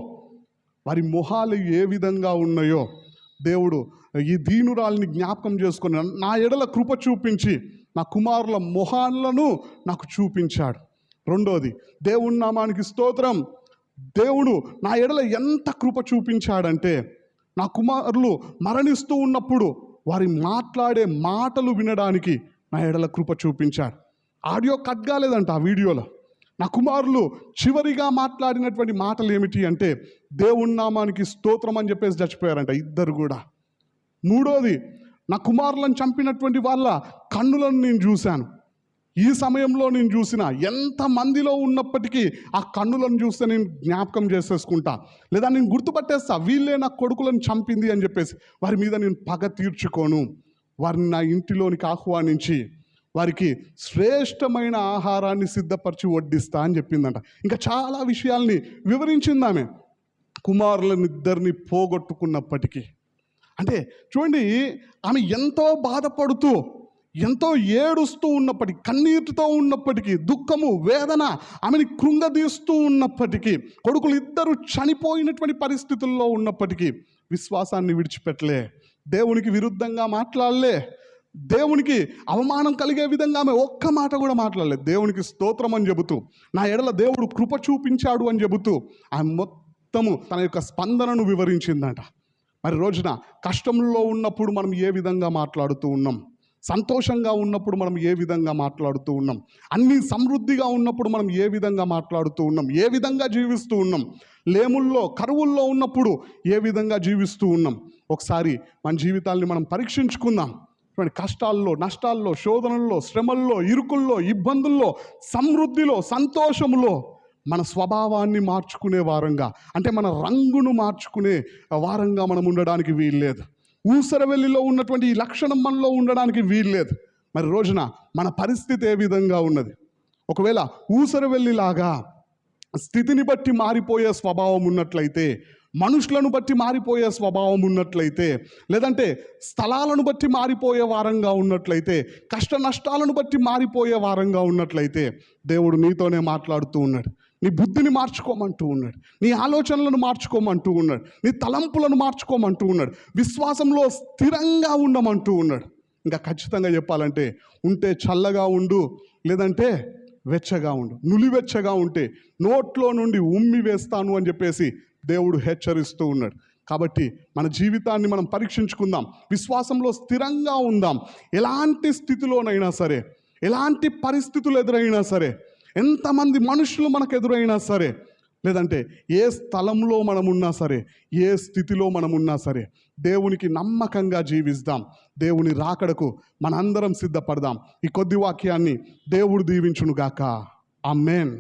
వారి మొహాలు ఏ విధంగా ఉన్నాయో దేవుడు ఈ దీనురాల్ని జ్ఞాపకం చేసుకొని నా ఎడల కృప చూపించి నా కుమారుల మొహాలను నాకు చూపించాడు. రెండోది, దేవుని నామానికి స్తోత్రం, దేవుడు నా ఎడల ఎంత కృప చూపించాడంటే, నా కుమారులు మరణిస్తూ ఉన్నప్పుడు వారి మాట్లాడే మాటలు వినడానికి నా ఎడల కృప చూపించాడు. ఆడియో కట్ కాలేదంట ఆ వీడియోలో. నా కుమారులు చివరిగా మాట్లాడినటువంటి మాటలు ఏమిటి అంటే, దేవుని నామానికి స్తోత్రం అని చెప్పేసి చచ్చిపోయారంట ఇద్దరు కూడా. మూడోది, నా కుమారులను చంపినటువంటి వాళ్ళ కన్నులను నేను చూశాను. ఈ సమయంలో నేను చూసిన ఎంతమందిలో ఉన్నప్పటికీ ఆ కన్నులను చూస్తే నేను జ్ఞాపకం చేసేసుకుంటా, లేదా నేను గుర్తుపట్టేస్తా, వీళ్ళే నా కొడుకులను చంపింది అని చెప్పేసి. వారి మీద నేను పగ తీర్చుకోను, వారిని నా ఇంటిలోనికి ఆహ్వానించి వారికి శ్రేష్టమైన ఆహారాన్ని సిద్ధపరిచి వడ్డిస్తా అని చెప్పిందంట. ఇంకా చాలా విషయాల్ని వివరించింది ఆమె. కుమారులనిద్దరిని పోగొట్టుకున్నప్పటికీ అంటే చూడండి, ఆమె ఎంతో బాధపడుతూ ఎంతో ఏడుస్తూ ఉన్నప్పటికీ, కన్నీటితో ఉన్నప్పటికీ, దుఃఖము వేదన ఆమెని కృంగదీస్తూ ఉన్నప్పటికీ, కొడుకులు ఇద్దరు చనిపోయినటువంటి పరిస్థితుల్లో ఉన్నప్పటికీ విశ్వాసాన్ని విడిచిపెట్టలే, దేవునికి విరుద్ధంగా మాట్లాడలే, దేవునికి అవమానం కలిగే విధంగా ఆమె ఒక్క మాట కూడా మాట్లాడలేదు. దేవునికి స్తోత్రం అని చెబుతూ, నా ఎడల దేవుడు కృప చూపించాడు అని చెబుతూ ఆమె మొత్తము తన యొక్క స్పందనను వివరించిందంట. మరి రోజున కష్టంలో ఉన్నప్పుడు మనం ఏ విధంగా మాట్లాడుతూ ఉన్నాం, సంతోషంగా ఉన్నప్పుడు మనం ఏ విధంగా మాట్లాడుతూ ఉన్నాం, అన్నీ సమృద్ధిగా ఉన్నప్పుడు మనం ఏ విధంగా మాట్లాడుతూ ఉన్నాం, ఏ విధంగా జీవిస్తూ ఉన్నాం, లేముల్లో కరువుల్లో ఉన్నప్పుడు ఏ విధంగా జీవిస్తూ ఉన్నాం. ఒకసారి మన జీవితాల్ని మనం పరీక్షించుకుందాం. కష్టాల్లో, నష్టాల్లో, శోధనల్లో, శ్రమల్లో, ఇరుకుల్లో, ఇబ్బందుల్లో, సమృద్ధిలో, సంతోషంలో మన స్వభావాన్ని మార్చుకునే వారంగా, అంటే మన రంగును మార్చుకునే వారంగా మనం ఉండడానికి వీల్లేదు. ఊసరవెల్లిలో ఉన్నటువంటి ఈ లక్షణం మనలో ఉండడానికి వీల్లేదు. మరి రోజున మన పరిస్థితి ఏ విధంగా ఉన్నది? ఒకవేళ ఊసరవెల్లిలాగా స్థితిని బట్టి మారిపోయే స్వభావం ఉన్నట్లయితే, మనుషులను బట్టి మారిపోయే స్వభావం ఉన్నట్లయితే, లేదంటే స్థలాలను బట్టి మారిపోయే వారంగా ఉన్నట్లయితే, కష్ట నష్టాలను బట్టి మారిపోయే వారంగా ఉన్నట్లయితే, దేవుడు నీతోనే మాట్లాడుతూ ఉన్నాడు. నీ బుద్ధిని మార్చుకోమంటూ ఉన్నాడు, నీ ఆలోచనలను మార్చుకోమంటూ ఉన్నాడు, నీ తలంపులను మార్చుకోమంటూ ఉన్నాడు, విశ్వాసంలో స్థిరంగా ఉండమంటూ ఉన్నాడు. ఇంకా ఖచ్చితంగా చెప్పాలంటే, ఉంటే చల్లగా ఉండు, లేదంటే వెచ్చగా ఉండు. నులివెచ్చగా ఉంటే నోట్లో నుండి ఉమ్మి వేస్తాను అని చెప్పేసి దేవుడు హెచ్చరిస్తూ ఉన్నాడు. కాబట్టి మన జీవితాన్ని మనం పరీక్షించుకుందాం, విశ్వాసంలో స్థిరంగా ఉందాం. ఎలాంటి స్థితిలోనైనా సరే, ఎలాంటి పరిస్థితులు ఎదురైనా సరే, ఎంతమంది మనుషులు మనకు ఎదురైనా సరే, లేదంటే ఏ స్థలంలో మనమున్నా సరే, ఏ స్థితిలో మనమున్నా సరే, దేవునికి నమ్మకంగా జీవిస్తాం. దేవుని రాకడకు మనందరం సిద్ధపడదాం. ఈ కొద్ది వాక్యాన్ని దేవుడు దీవించునుగాక. ఆమేన్.